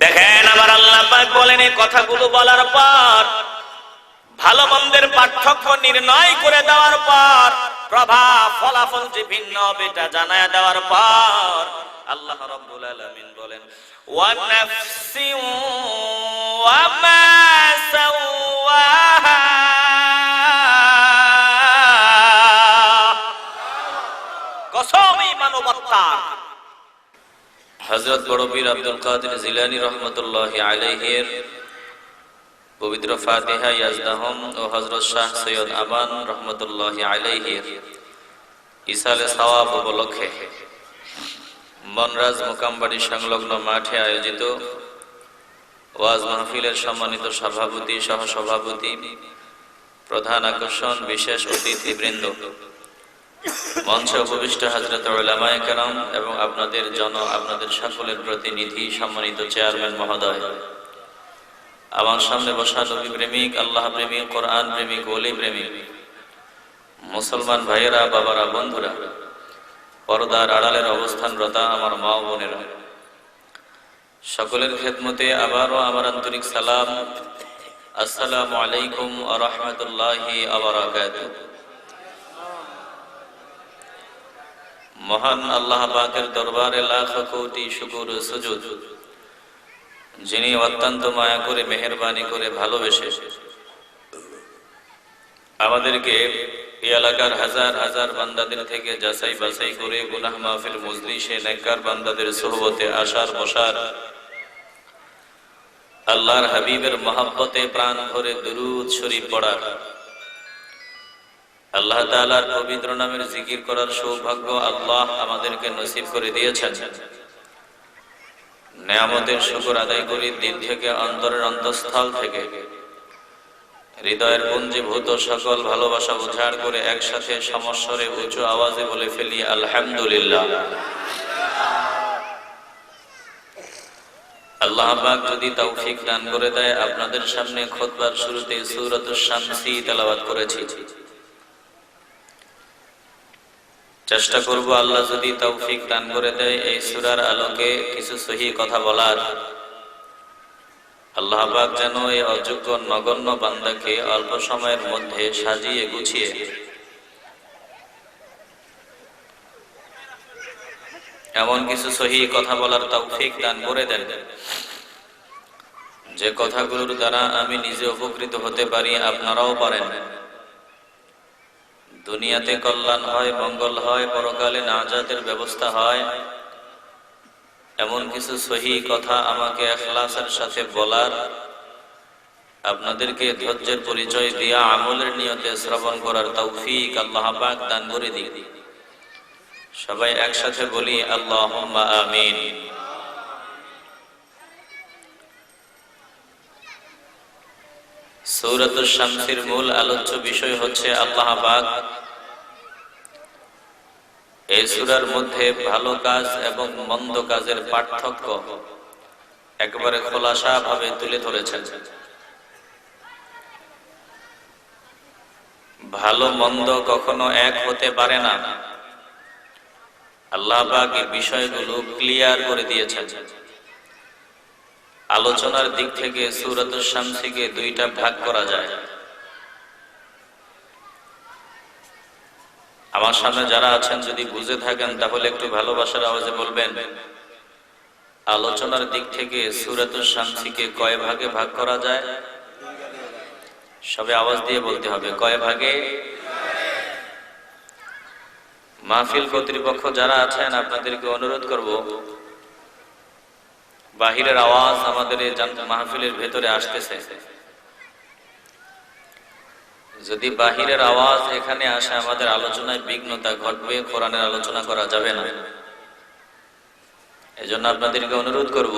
দেখেন আমার আল্লাহ পাক বলেন, এই কথাগুলো বলার পর, ভালো মন্দের পার্থক্য নির্ণয় করে দেওয়ার পর, প্রভাব ফলাফল যে ভিন্ন এটা জানায়া দেওয়ার পর আল্লাহ রাব্বুল আলামিন বলেন, ওয়া নাফসিন ওয়া মা সাওয়াহা, কসম এই মানবতার। হযরত বড় পীর আব্দুল কাদের জিলানী রাহমাতুল্লাহি আলাইহির পবিত্র ফাতিহা ইয়াজদাহুম ও হযরত শাহ সৈয়দ আমান রাহমাতুল্লাহি আলাইহির ইসালে সওয়াব উপলক্ষে মনরাজ মোকামবাড়ি সংলগ্ন মাঠে আয়োজিত ওয়াজ মাহফিলের সম্মানিত সভাপতি, সহসভাপতি, প্রধান আকর্ষণ, বিশেষ অতিথিবৃন্দ, মঞ্চে উপবিষ্ট হযরত উলামায়ে কেরাম এবং আপনাদের সকলের প্রতিনিধি, সম্মানিত চেয়ারম্যান মহোদয়, আমার সামনে বসা নবী প্রেমিক, আল্লাহ প্রেমিক, কোরআন প্রেমিক, ওলি প্রেমিক মুসলমান ভাইয়েরা, বাবারা, বন্ধুরা, পর্দার আড়ালের অবস্থানরতা আমার মা ও বোনেরা, সকলের খেদমতে আবারও আমার আন্তরিক সালাম। আসসালামু আলাইকুম ওয়া রাহমাতুল্লাহি ওয়া বারাকাতুহু। মহান আল্লাহ পাকের দরবারে লাখ কোটি শুকর ও সুজুদ, যিনি অত্যন্ত মায়া করে, মেহেরবানি করে, ভালোবেসে আমাদেরকে এই এলাকার হাজার হাজার বান্দাদের থেকে যাচাই বাছাই করে গুনাহ মাহফিল মজলিসে নেককার বান্দাদের সোহবতে আসার বসার, আল্লাহর হাবিবের মহব্বতে প্রাণ ভরে দুরূদ শরীফ পড়ার, আল্লাহ তাআলার পবিত্র নামের জিকির করার সৌভাগ্য আল্লাহ আমাদেরকে নসিব করে দিয়েছেন। নেয়ামতের শুকর আদায় করি দিল থেকে, অন্তরের অন্তঃস্থল থেকে, হৃদয়ের পুঞ্জীভূত সকল ভালোবাসা উজাড় করে একসাথে সমস্বরে উঁচু আওয়াজে বলে ফেলি আলহামদুলিল্লাহ। আল্লাহ পাক যদি তৌফিক দান করে দেয়, আপনাদের সামনে খুতবার শুরুতে সূরাতুশ শামসি তেলাওয়াত করেছি। চেষ্টা করব আল্লাহ যদি তৌফিক দান করে দেয় এই সূরার আলোকে কিছু সহিহ কথা বলার। আল্লাহ পাক যেন এই অযোগ্য নগণ্য বান্দাকে অল্প সময়ের মধ্যে সাজিয়ে গুছিয়ে এমন কিছু সহিহ কথা বলার তৌফিক দান করে দেন, যে কথাগুলোর দ্বারা আমি নিজে উপকৃত হতে পারি, আপনারাও পারেন। দুনিয়াতে কল্যাণ হয়, মঙ্গল হয়, পরকালে নাজাতের ব্যবস্থা হয়, এমন কিছু সহিহ কথা আমাকে ইখলাসের সাথে বলার, আপনাদেরকে ধৈর্যের পরিচয় দিয়া আমলের নিয়তে শ্রবণ করার তৌফিক আল্লাহ পাক দান করে দিন। সবাই একসাথে বলি আল্লাহুম্মা আমিন। সূরাতুশ শামসির মূল আলোচ্য বিষয় হচ্ছে আল্লাহ পাক এই সূরার মধ্যে ভালো কাজ এবং মন্দ কাজের পার্থক্য একেবারে খোলাসা ভাবে তুলে ধরেছেন। ভালো মন্দ কখনো এক হতে পারে না, আল্লাহ পাক এই বিষয়গুলো ক্লিয়ার করে দিয়েছেন। আলোচনার দিক থেকে সূরাতুশ শামসিকে দুইটা ভাগ করা যায়। আমার সামনে যারা আছেন যদি বুঝে থাকেন তাহলে একটু ভালোবাসার আওয়াজে বলবেন, আলোচনার দিক থেকে সূরাতুশ শামসিকে কয় ভাগে ভাগ করা যায়? সবে আওয়াজ দিয়ে বলতে হবে, কয় ভাগে? মাহফিল কর্তৃপক্ষ যারা আছেন আপনাদেরকে অনুরোধ করব, বাহিরের আওয়াজ আমাদের এই মাহফিলের ভেতরে আসতেছে, যদি বাহিরের আওয়াজ এখানে আসে আমাদের আলোচনায় বিঘ্নতা ঘটবে, কোরআনের আলোচনা করা যাবে না। এজন্য আপনাদেরকে অনুরোধ করব,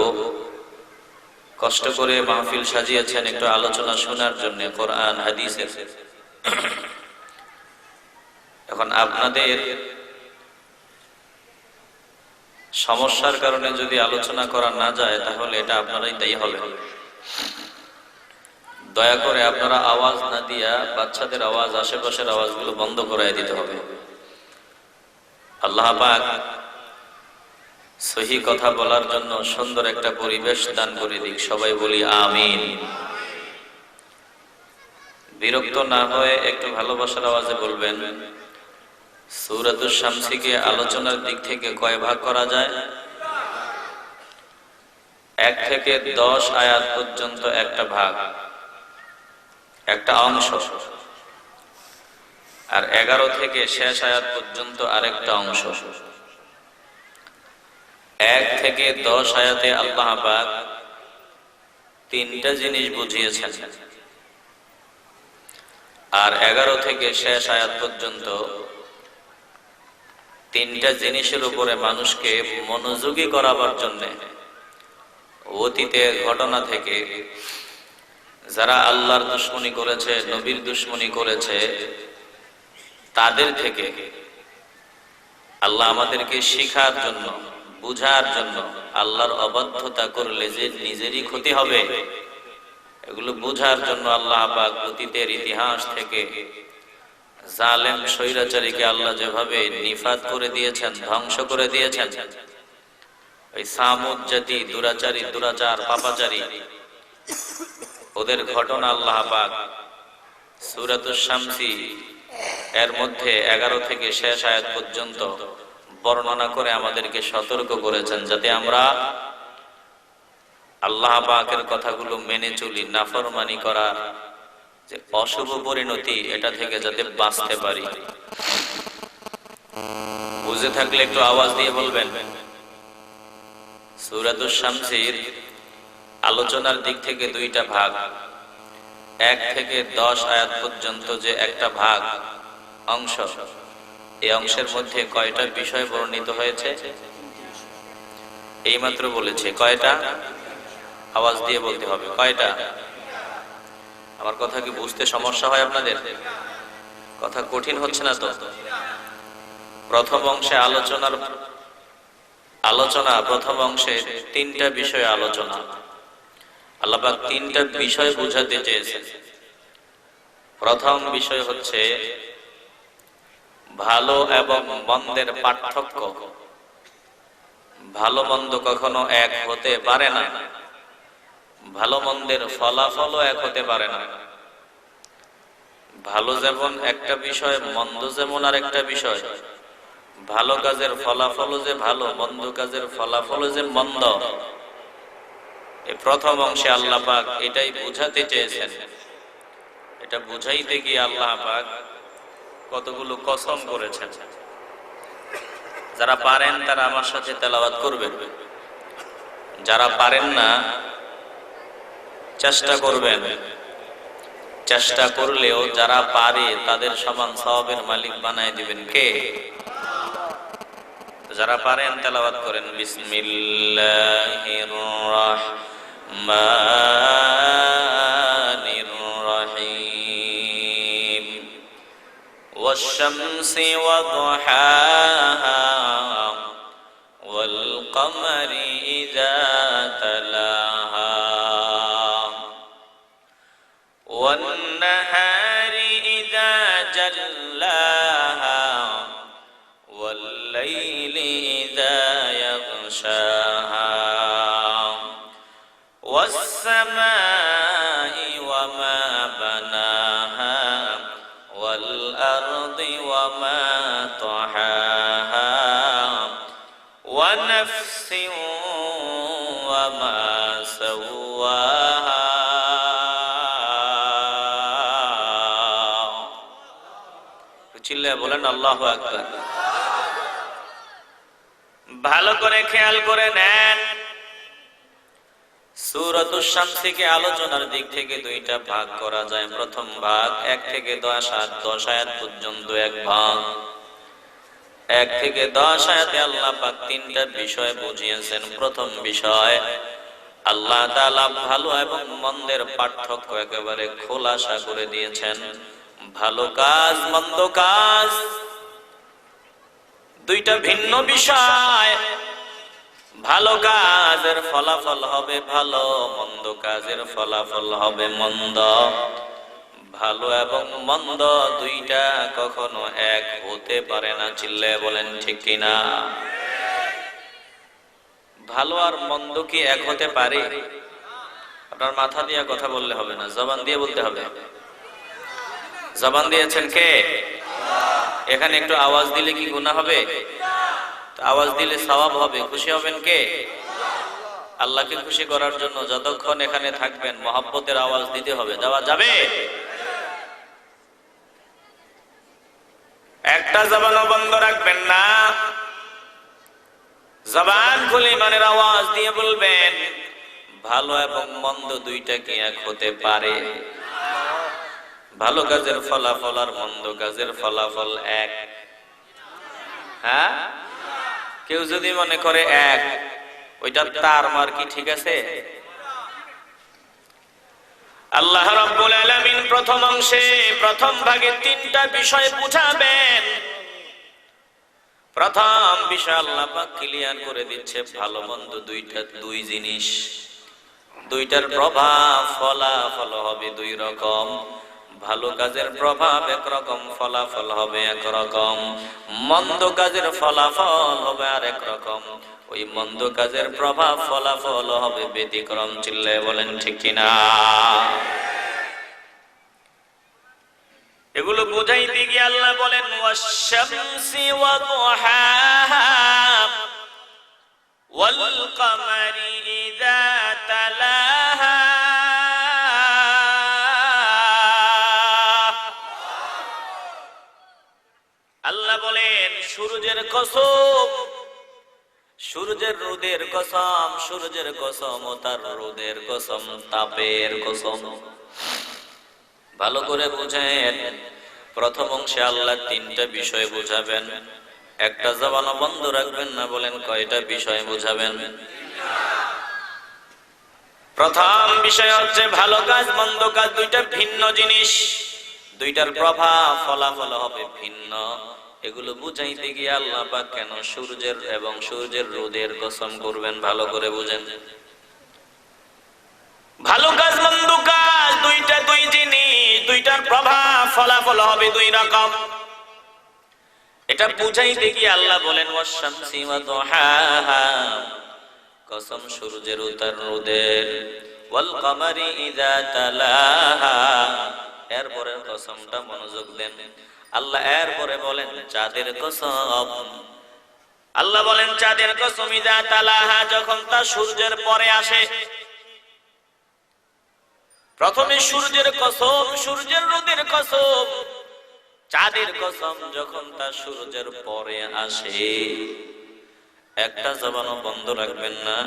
কষ্ট করে মাহফিল সাজিয়েছেন একটু আলোচনা শোনার জন্য, কোরআন হাদিসের। এখন আপনাদের সমস্যার কারণে যদি আলোচনা করা না যায় তাহলে এটা আপনারাই দায়ী হবেন। দয়া করে আপনারা আওয়াজ না দিয়া বাচ্চাদের আওয়াজ, আশেপাশের আওয়াজগুলো বন্ধ করাই দিতে হবে। আল্লাহ পাক সহি কথা বলার জন্য সুন্দর একটা পরিবেশ দান করে দিক। সবাই বলি আমিন। বিরক্ত না হয়ে একটু ভালোবাসার আওয়াজে বলবেন, সূরাতুশ শামসকে আলোচনার দিক থেকে কয় ভাগ করা যায়? 1 থেকে 10 আয়াত পর্যন্ত একটা ভাগ, একটা অংশ, আর 11 থেকে শেষ আয়াত পর্যন্ত আরেকটা অংশ। 1 থেকে 10 আয়াতে আল্লাহ পাক 3টা জিনিস বুঝিয়েছেন, আর 11 থেকে শেষ আয়াত পর্যন্ত 3টা জিনিসের উপরে মানুষকে মনোযোগী করাবার জন্য অতীতের ঘটনা থেকে যারা আল্লাহর দুশমনি করেছে, নবীর দুশমনি করেছে, তাদের থেকে আল্লাহ আমাদেরকে শিখার জন্য, বুঝার জন্য, আল্লাহর অবাধ্যতা করলে যে নিজেরই ক্ষতি হবে এগুলো বুঝার জন্য আল্লাহ পাক অতীতের ইতিহাস থেকে জালেম স্বৈরাচারীকে আল্লাহ যেভাবে নিফাত করে দিয়েছেন, ধ্বংস করে দিয়েছেন, ওই সামুদ জাতি দুরাচারী, দুরাচার, পাপাচারী, ওদের ঘটনা আল্লাহ পাক সূরাতুশ শামসি এর মধ্যে 11 থেকে শেষ আয়াত পর্যন্ত বর্ণনা করে আমাদেরকে সতর্ক করেছেন, যাতে আমরা আল্লাহ পাকের কথাগুলো মেনে চলি। নাফরমানি করার যে অশুভ পরিণতি, এটা থেকে যাতে বাঁচতে পারি। বুঝে থাকলে একটু আওয়াজ দিয়ে বলবেন। সূরাতুশ শামসির আলোচনার দিক থেকে 2টা ভাগ, 1 থেকে 10 আয়াত পর্যন্ত যে একটা ভাগ অংশ, এই অংশের মধ্যে কয়টা বিষয় বর্ণিত হয়েছে? এইমাত্র বলেছে কয়টা? আওয়াজ দিয়ে বলতে হবে কয়টা। আমার কথা কি বুঝতে সমস্যা হয় আপনাদের? কথা কঠিন হচ্ছে না তো? প্রথম অংশে আলোচনা প্রথম অংশে 3টা বিষয় আলোচনা। আল্লাহ পাক 3টা বিষয় বুঝাতে চেয়েছেন। প্রথম বিষয় হচ্ছে ভালো এবং মন্দের পার্থক্য। ভালো মন্দ কখনো এক হতে পারে না, ভালো মন্দের ফলাফলও এক হতে পারে না। ভালো যেমন একটা বিষয়, মন্দ যেমন আর একটা বিষয়। ভালো কাজের ফলাফলও যে ভালো, মন্দ কাজের ফলাফলও যে মন্দ। এই প্রথম অংশে আল্লাহ পাক এটাই বুঝাতে চেয়েছেন। এটা বুঝাইতে গিয়ে আল্লাহ পাক কতগুলো কসম করেছেন। যারা পারেন তারা আমার সাথে তেলাওয়াত করবেন, যারা পারেন না চেষ্টা করবেন। চেষ্টা করলেও যারা পারে তাদের সমান সওয়াবের মালিক বানায় দিবেন কে? যারা পারেন তেলাওয়াত করেন। বিসমিল্লাহির রাহমানির রহিম। ওয়াশ-শামসি ওয়াদুহাহা ওয়াল কমারি ইযা তালাহা والنهار إذا جلاها والليل إذا يغشاها والسماء وما بناها والأرض وما طحاها ونفس وما سواها বলেন আল্লাহু আকবার। ভালো করে খেয়াল করে নেন, সূরাতুশ শামসকে আলোচনার দিক থেকে 2টা ভাগ করা যায়। প্রথম ভাগ 1 থেকে 10 আয়াত পর্যন্ত এক ভাগ। 1 থেকে 10 আয়াতে আল্লাহ পাক 3টা বিষয় বুঝিয়েছেন। প্রথম বিষয়, আল্লাহ তাআলা ভালো এবং মন্দের পার্থক্য একেবারে খোলাসা করে দিয়েছেন। ভালো কাজ, মন্দ কাজ 2টা ভিন্ন বিষয়। ভালো কাজের ফলাফল হবে ভালো, মন্দ কাজের ফলাফল হবে মন্দ। ভালো এবং মন্দ 2টা কখনো এক হতে পারে না। চিল্লায়ে বলেন ঠিক কিনা? ভালো আর মন্দ কি এক হতে পারে? আপনার মাথা দিয়ে কথা বললে হবে না, জবান দিয়ে বলতে হবে। জবান দিয়েছেন কে? এখানে একটু আওয়াজ দিলে কি গুনাহ হবে? আওয়াজ দিলে সওয়াব হবে। খুশি হবেন কে? আল্লাহকে খুশি করার জন্য যতক্ষণ এখানে থাকবেন মহব্বতের আওয়াজ দিতে হবে। দেওয়া যাবে? একটা জবানও বন্ধ রাখবেন না, জবান খুলে ইমানের আওয়াজ দিয়ে বলবেন, ভালো এবং মন্দ দুইটা কি এক হতে পারে? ভালো কাজের ফলাফল আর মন্দ কাজের ফলাফল এক? হ্যাঁ? কেউ যদি মনে করে এক, ওইটা তার মার কি ঠিক আছে? আল্লাহ রাব্বুল আলামিন প্রথম অংশে প্রথম ভাগে তিনটা বিষয় বুঝাবেন। প্রথম বিষয় আল্লাহ পাক ক্লিয়ার করে দিচ্ছে, ভালো মন্দ দুই জিনিস, দুইটার প্রভাব ফলাফল হবে দুই রকম। ভালো কাজের প্রভাব একরকম, ফলাফল হবে একরকম। মন্দ কাজের ফলাফল হবে আর একরকম। ওই মন্দ কাজের প্রভাব ফলাফল হবে ব্যতিক্রম। চিল্লায় বলেন ঠিক কিনা? এগুলো বুঝাইতে গিয়ে আল্লাহ বলেন, ওয়াশ-শামসি ওয়া দুহাহা ওয়াল কামারি ইযা তালাহা। আল্লাহ বলেন সূর্যের কসম, সূর্যের রোদের কসম, সূর্যের কসম ও তার রোদের কসম, তাপের কসম। ভালো করে বুঝেন, প্রথম অংশে আল্লাহ তিনটা বিষয় বুঝাবেন, একটা জবানও বন্ধ রাখবেন না। বলেন কয়টা বিষয় বুঝাবেন? প্রথম বিষয় হচ্ছে ভালো কাজ মন্দ কাজ দুইটা ভিন্ন জিনিস, দুইটার প্রভাব ফলাফল হবে ভিন্ন। এগুলো বুঝাইতে গিয়ে আল্লাহ পাক কেন সূর্যের এবং সূর্যের রোদের কসম করবেন? ভালো করে বুঝেন। ভালো কাজ মন্দ কাজ দুইটা দুই জিনিস, দুইটার প্রভাব ফলাফল হবে দুই রকম। এটা বুঝাইতে গিয়ে আল্লাহ বলেন, ওয়াশ-শামসি ওয়া দুহাহা, কসম সূর্যের ও তার রোদের, ওয়াল কামারি ইযা তালাহা। এরপরের কসমটা মনোযোগ দেন। আল্লাহ এরপরে বলেন চাঁদের কসম। আল্লাহ বলেন চাঁদের কসম, ইযা তালাহা, যখন তা সূর্যের পরে আসে। প্রথমে সূর্যের কসম, সূর্যের রোদের কসম। চাঁদের কসম যখন তা সূর্যের পরে আসে। একটা জবানও বন্ধ রাখবেন না।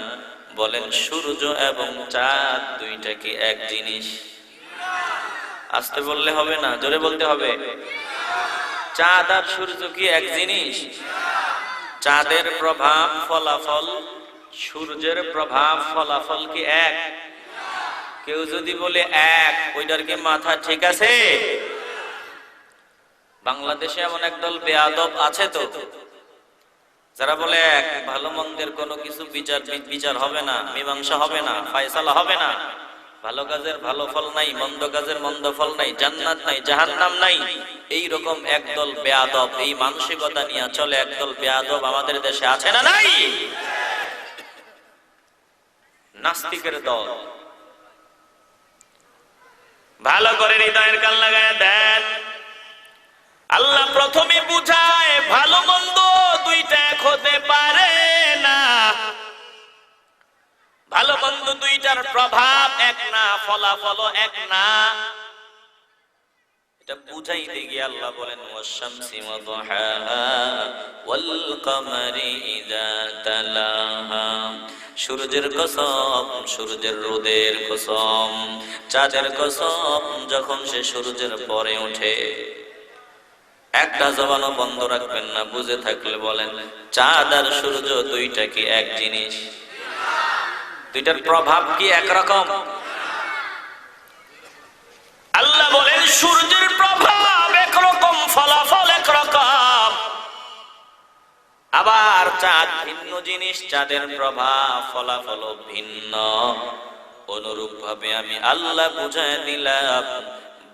বলেন সূর্য এবং চাঁদ দুইটা কি এক জিনিস? আস্তে বললে হবে না, জোরে বলতে হবে। চাঁদ আর সূর্য কি এক জিনিস? চাঁদের প্রভাব ফলাফল, সূর্যের প্রভাব ফলাফল কি এক? কেউ যদি বলে এক, ওইটার কি মাথা ঠিক আছে? বাংলাদেশে এমন একদল বেয়াদব আছে তো, যারা বলে এক, ভালো মন্দের কোনো কিছু বিচার হবে না, মীমাংসা হবে না, ফয়সালা হবে না। ভালো কাজের ভালো ফল নাই, মন্দ কাজের মন্দ ফল নাই, জান্নাত নাই, জাহান্নাম নাই। এই রকম একদল বেয়াদব, এই মানসিকতা নিয়ে চলে একদল বেয়াদব আমাদের দেশে আছে না নাই? নাস্তিকের দল। ভালো করে হৃদয়ের কান লাগায় দেন। আল্লাহ প্রথমে বুঝায় ভালো মন্দ দুইটা এক হতে পারে না। ভালো মন্দ দুইটার প্রভাব এক না, ফলাফল এক না। এটা বুঝাইতে গিয়ে আল্লাহ বলেন, ওয়াশ-শামসি ওয়া দুহাহা ওয়াল কামারি ইযা তালাহা, সূর্যের কসম, সূর্যের রোদের কসম, চাঁদের কসম যখন সে সূর্যের পরে ওঠে। একটা জবানও বন্ধ রাখবেন না। বুঝে থাকলে বলেন চাঁদ আর সূর্য দুইটা কি এক জিনিস? দুইটার প্রভাব কি একরকম? আল্লাহ বলেন সূর্যের প্রভাব একরকম, ফলাফল একরকম। আবার চাঁদ ভিন্ন জিনিস, চাঁদের প্রভাব ফলাফল ভিন্ন। অনুরূপ ভাবে আমি আল্লাহ বুঝায় দিলাম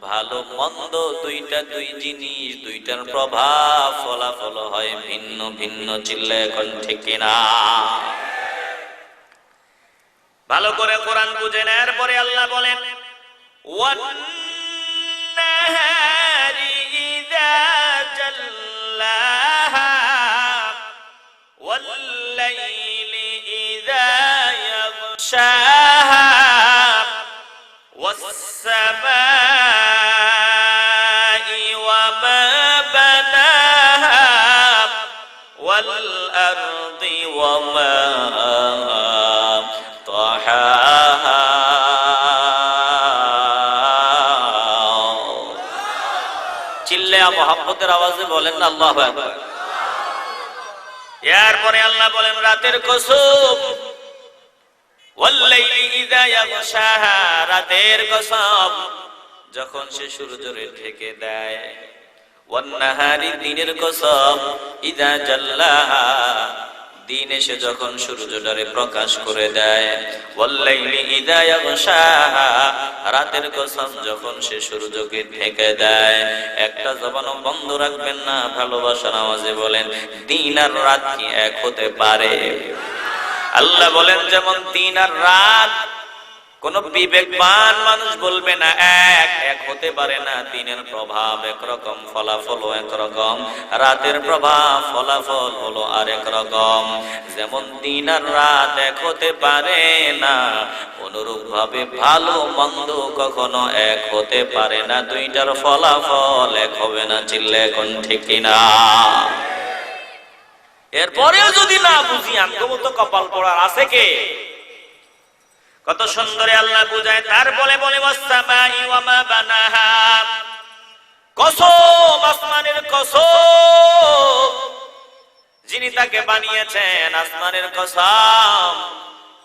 ভালো মন্দ দুইটা দুই জিনিস, দুইটার প্রভাব ফলাফল হয় ভিন্ন ভিন্ন। চিল্লায় এখন ঠিক কিনা? ভালো করে কোরআন বুঝেন। এরপরে আল্লাহ বলেন ওয়ান্নাহারি ইযা জাল্লাহা ওয়াল্লাইলি ইযা ইয়াগশাহা ওয়াস-সামাই ওয়া মা বানাহা ওয়াল আরদি ওয়া মা তাহাহা। চিল্লায়া মুহাব্বতের আওয়াজে বলেন না আল্লাহু আকবার। এরপরে আল্লাহ বলেন রাতের কসম, ওয়াল্লাইলি ইযা ইয়াগশাহা, রাতের কসম যখন সে সূর্যরে ঢেকে দেয়, ওয়ান্নাহারি, দিনের কসম, ইযা জাল্লাহা, দিন এসে যখন সূর্যটারে প্রকাশ করে দেয়, ওয়াল্লাইলি ইযা ইয়াগশাহা, রাতের কসম যখন সে সূর্যকে ঢেকে দেয়। একটা জবানও বন্ধ রাখবেন না, ভালোবাসার আওয়াজে বলেন দিন আর রাত কি এক হতে পারে? আল্লাহ বলেন যেমন দিন আর রাত কোন বিবেকবান মানুষ বলবে না এক হতে পারে না। দিনের প্রভাব একরকম, ফলাফল একরকম, রাতের প্রভাব ফলাফল হলো আরেক রকম। যেমন দিন আর রাত এক হতে পারে না, অনুরূপ ভাবে ভালো মন্দ কখনো এক হতে পারে না। দুইটার ফলাফল এক হবে না। চিল্লে এখন ঠিক কিনা? এরপরেও যদি না বুঝি, আমগো তো কপাল পড়ার আছে কে? কত সুন্দরে আল্লাহ বুঝায়। তারপরে বলে ওয়াস-সামাই ওয়া মা বানাহা, কসম আসমানের কসম, যিনি তাকে বানিয়েছেন, আসমানের কসম,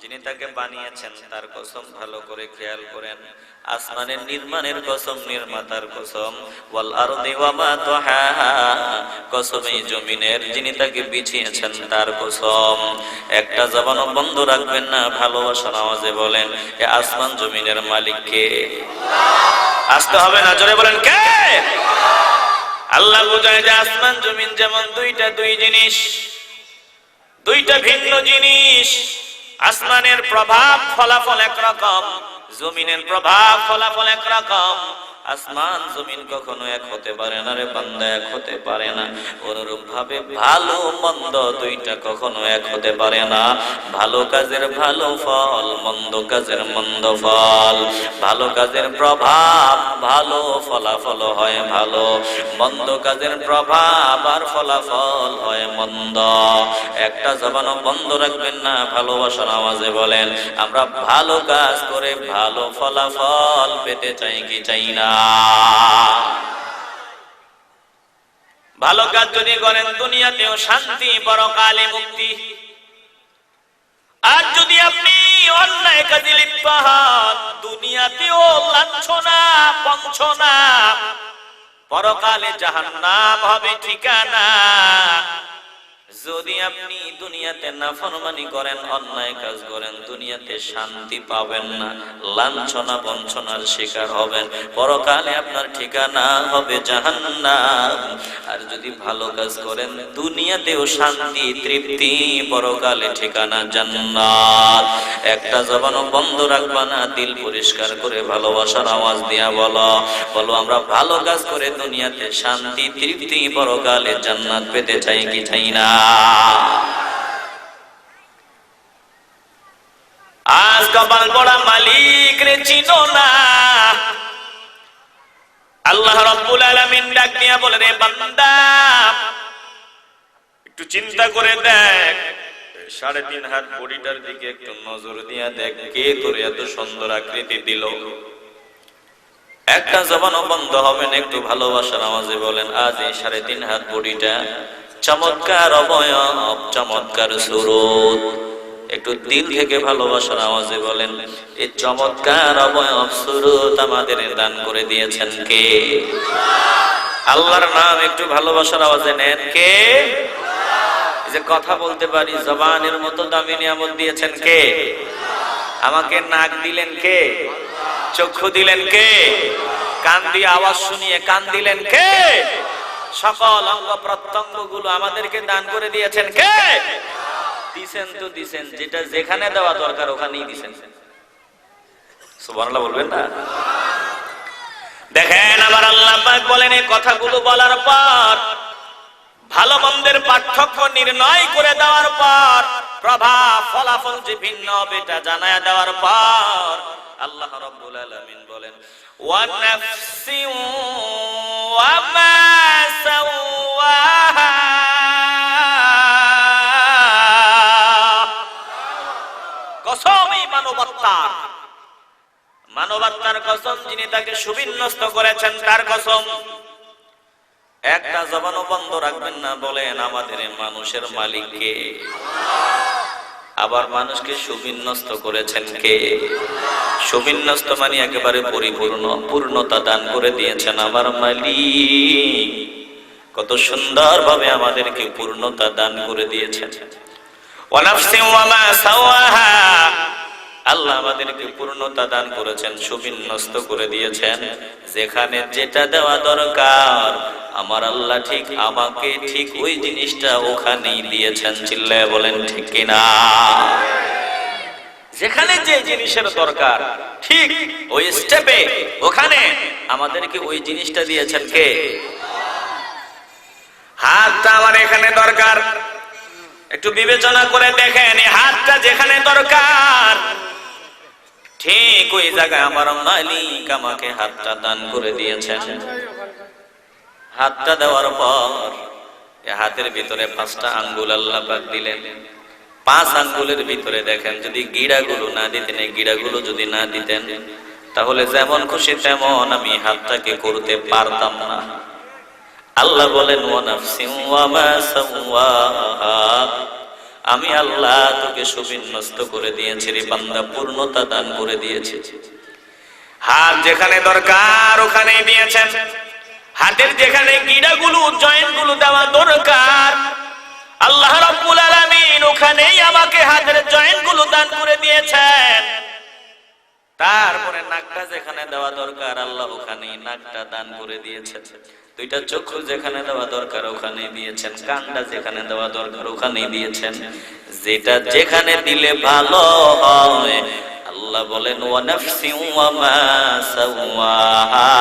যিনি তাকে বানিয়েছেন তার কসম। ভালো করে খেয়াল করেন, আসমানের নির্মাণের কসম, নির্মাতার কসম। ওয়াল আরদি ওয়া মা তাহাহা, কসম এই জমিনের, যিনি তাকে বিছিয়েছেন তার কসম। একটা জবানও বন্ধ রাখবেন না, ভালোবাসার আওয়াজে বলেন এ আসমান জমিনের মালিক কে? আসতে হবে না, জোরে বলেন কে? আল্লাহ বুঝায় যে আসমান জমিন যেমন দুই জিনিস, দুইটা ভিন্ন জিনিস। আসমানের প্রভাব ফলাফল একরকম, জমিনের প্রভাব ফলাফল একরকম। আসমান জমিন কখনো এক হতে পারে না রে বান্দা, এক হতে পারে না। অনুরূপ ভাবে ভালো মন্দ দুইটা কখনো এক হতে পারে না। ভালো কাজের ভালো ফল, মন্দ কাজের মন্দ ফল। ভালো কাজের প্রভাব ভালো, ফলাফল হয় ভালো। মন্দ কাজের প্রভাব আর ফলাফল হয় মন্দ। একটা জবানও বন্ধ রাখবেন না, ভালোবাসার আওয়াজে বলেন আমরা ভালো কাজ করে ভালো ফলাফল পেতে চাই কি চাই না? ভালো কাজ যদি করেন দুনিয়াতেও শান্তি, পরকালে মুক্তি। আর যদি আপনি অন্যায় কাজে লিপ্ত হন, দুনিয়াতেও লাঞ্ছনা, বঞ্চনা, পরকালে জাহান্নাম হবে ঠিকানা। যদি আপনি দুনিয়াতে নাফরমানি করেন, অন্যায় কাজ করেন, দুনিয়াতে শান্তি পাবেন না, লাঞ্ছনা বঞ্চনার শিকার হবেন, পরকালে আপনার ঠিকানা হবে জাহান্নাম। আর যদি ভালো কাজ করেন দুনিয়াতেও শান্তি, তৃপ্তি, পরকালে ঠিকানা জান্নাত। একটা জবানও বন্ধ রাখবা না, দিল পরিষ্কার করে ভালোবাসার আওয়াজ দিয়া বলো, বলো আমরা ভালো কাজ করে দুনিয়াতে শান্তি, তৃপ্তি, পরকালে জান্নাত পেতে চাই কি চাই না? আজ কপাল পড়া মালিক রে চিনো না। আল্লাহ রাব্বুল আলামিন ডাক দিয়া বলে রে বান্দা, একটু চিন্তা করে দেখ, 3.5 হাত বডিটার দিকে একটু নজর দিয়া দেখ, কে তোর এত সুন্দর আকৃতি দিল? একটা জবানও বন্ধ হবে না, একটু ভালোবাসার আওয়াজে বলেন আজ এই 3.5 হাত বডিটা চমৎকার অবয়ব, চমৎকার সুরত। একটু দিল থেকে ভালোবাসার আওয়াজে বলেন এই চমৎকার অবয়ব সুরত আমাদের দান করে দিয়েছেন কে? আল্লাহর নাম একটু ভালোবাসার আওয়াজে নেন কে? এই যে কথা বলতে পারি, জবানের মতো দামি নিয়ামত দিয়েছেন কে? আমাকে নাক দিলেন কে? চক্ষু দিলেন কে? কান দিয়ে আওয়াজ শুনিয়ে কান দিলেন কে? সকল অঙ্গ প্রত্যঙ্গ গুলো আমাদেরকে দান করে দিয়েছেন কে? দিছেন তো দিছেন, যেটা যেখানে দেওয়া দরকার ওখানেই দিছেন। সুবহানাল্লাহ বলবেন না? দেখেন আবার আল্লাহ পাক বলেন, এই কথাগুলো বলার পর, ভালো মন্দের পার্থক্য নির্ণয় করে দেওয়ার পর, প্রভাব ফলাফল যে ভিন্ন হবে এটা জানায় দেওয়ার পর আল্লাহ রাব্বুল আলামিন বলেন, ওয়া নাফসিন ওয়া মা সাওয়াহা, কসম এই মানবাত্মার, মানবাত্মার কসম, যিনি তাকে সুবিন্যস্ত করেছেন তার কসম। একটা জবানও বন্ধ রাখবেন না, বলেন আমাদের মানুষের মালিক কে? আবার মানুষকে সুবিন্যস্ত করেছেন কে? সুবিন্যস্ত মানে একেবারে পরিপূর্ণ, পূর্ণতা দান করে দিয়েছেন আমার মালিক। কত সুন্দর ভাবে আমাদেরকে পূর্ণতা দান করে দিয়েছেন। ওয়া নাফসিন ওয়া মা সাওয়াহা, আল্লাহ আমাদেরকে পূর্ণতা দান করেছেন, সুবিন্যস্ত করে দিয়েছেন। যেখানে যেটা দেওয়া দরকার আমার আল্লাহ ঠিক আমাকে ঠিক ওই জিনিসটা ওখানেই দিয়েছেন। চিল্লায় বলেন ঠিক কিনা? যেখানে যে জিনিসের দরকার ঠিক ওই স্টেপে ওখানে আমাদেরকে ওই জিনিসটা দিয়েছেন কে? হাতটা আমার এখানে দরকার, একটু বিবেচনা করে দেখেন, এই হাতটা যেখানে দরকার ঠিক ওই জায়গায় আমার মালিক আমাকে হাতটা দান করে দিয়েছেন। হাতটা দেওয়ার পর হাতের ভিতরে 5টা আঙ্গুল আল্লাহ পাক দিলেন। 5 আঙ্গুলের ভিতরে দেখেন, যদি গিড়াগুলো না দিতেন, এই গিড়াগুলো যদি না দিতেন, তাহলে যেমন খুশি তেমন আমি হাতটাকে করতে পারতাম না। আল্লাহ বলেন, ওয়া নাফসিন ওয়া মা সাওয়াহা, আমি আল্লাহ তোকে সুবিন্যস্ত করে দিয়েছি রে বান্দা, পূর্ণতা দান করে দিয়েছি। হাত যেখানে দরকার ওখানেই দিয়েছেন। হাতের যেখানে গিড়াগুলো জয়েন্টগুলো দেওয়া দরকার আল্লাহ রাব্বুল আলামিন ওখানেই আমাকে হাতের জয়েন্টগুলো দান করে দিয়েছেন। তারপরে নাকটা যেখানে দেওয়া দরকার আল্লাহ ওখানেই নাকটা দান করে দিয়েছেন। 2টা চক্ষু যেখানে দেওয়া দরকার ওখানেই দিয়েছেন। কানটা যেখানে দেওয়া দরকার ওখানেই দিয়েছেন। যেটা যেখানে দিলে ভালো হয় আল্লাহ বলেন, ওয়া নাফসিন ওয়া মা সাওয়াহা,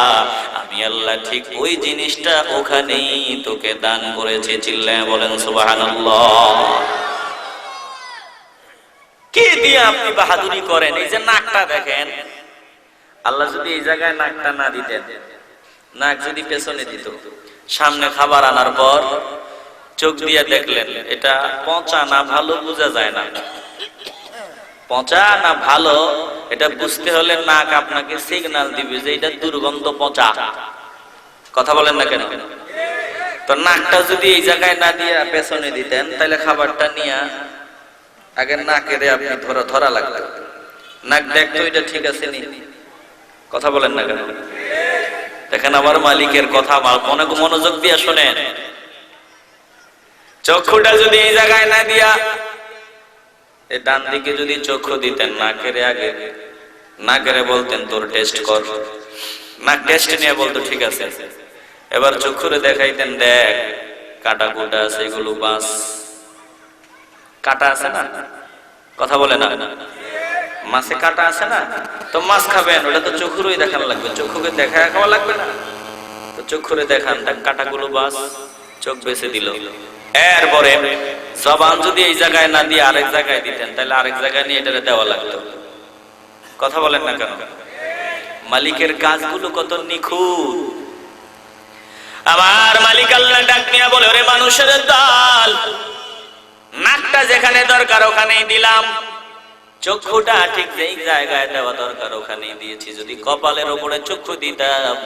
আমি আল্লাহ ঠিক ওই জিনিসটা ওখানেই তোকে দান করেছি। চিল্লায় বলেন সুবহানাল্লাহ। কি দিয়ে আপনি বাহাদুরি করেন? এই যে নাকটা দেখেন, আল্লাহ যদি এই জায়গায় নাকটা না দিতেন, নাক যদি পেছনে দিত, সামনে খাবার আনার পর চোখ দিয়ে দেখলেন এটা পচা না ভালো বোঝা যায় না। পচা না ভালো এটা বুঝতে হলে নাক আপনাকে সিগন্যাল দিবে যে এটা দুর্গন্ধ পচা। কথা বলেন না কেন? তো নাকটা যদি এই জায়গায় না দিয়ে পেছনে দিতেন, তাহলে খাবারটা নিয়ে আগে নাকেরে আপনি ধরা লাগতো, নাক দেখতো এটা ঠিক আছে নি। কথা বলেন না কেন? দেখেন আমার মালিকের কথা অনেক মনোযোগ দিয়ে শোনেন। চক্ষুটা যদি এই জায়গায় না দিয়া এই ডান দিকে যদি চক্ষু দিতেন, নাকেরে আগে নাকেরে বলতেন তোর টেস্ট কর, নাক টেস্ট নিয়ে বলতো ঠিক আছে। এবার চক্ষুরে দেখাইতেন, দেখ কাটা কুটা আছে, এগুলো বাস কাটা আছে না। কথা বলে না? মাছে কাটা আছে না, তো মাছ খাবেন, ওটা তো চক্ষুরই দেখান লাগবে, চক্ষুকে দেখা খাওয়া লাগবে না। তো চক্ষুরে দেখান, কাটাগুলো বাস, চোখ বেছে দিল। এরপরে জবান যদি এই জায়গায় না দিয়ে আরেক জায়গায় দিতেন, তাহলে আরেক জায়গায় নিয়ে এটা দেওয়া লাগতো। কথা বলেন না কেন? মালিকের কাজগুলো কত নিখুঁত। আমার মালিক আল্লাহ ডাক নিয়ে বলে, ওরে মানুষের দল, নাকটা যেখানে দরকার ওখানেই দিলাম, চক্ষুটা ঠিক যেই জায়গায় দেওয়া দরকার ওখানেই দিয়েছি। যদি কপালের উপরে চক্ষু দিতাম,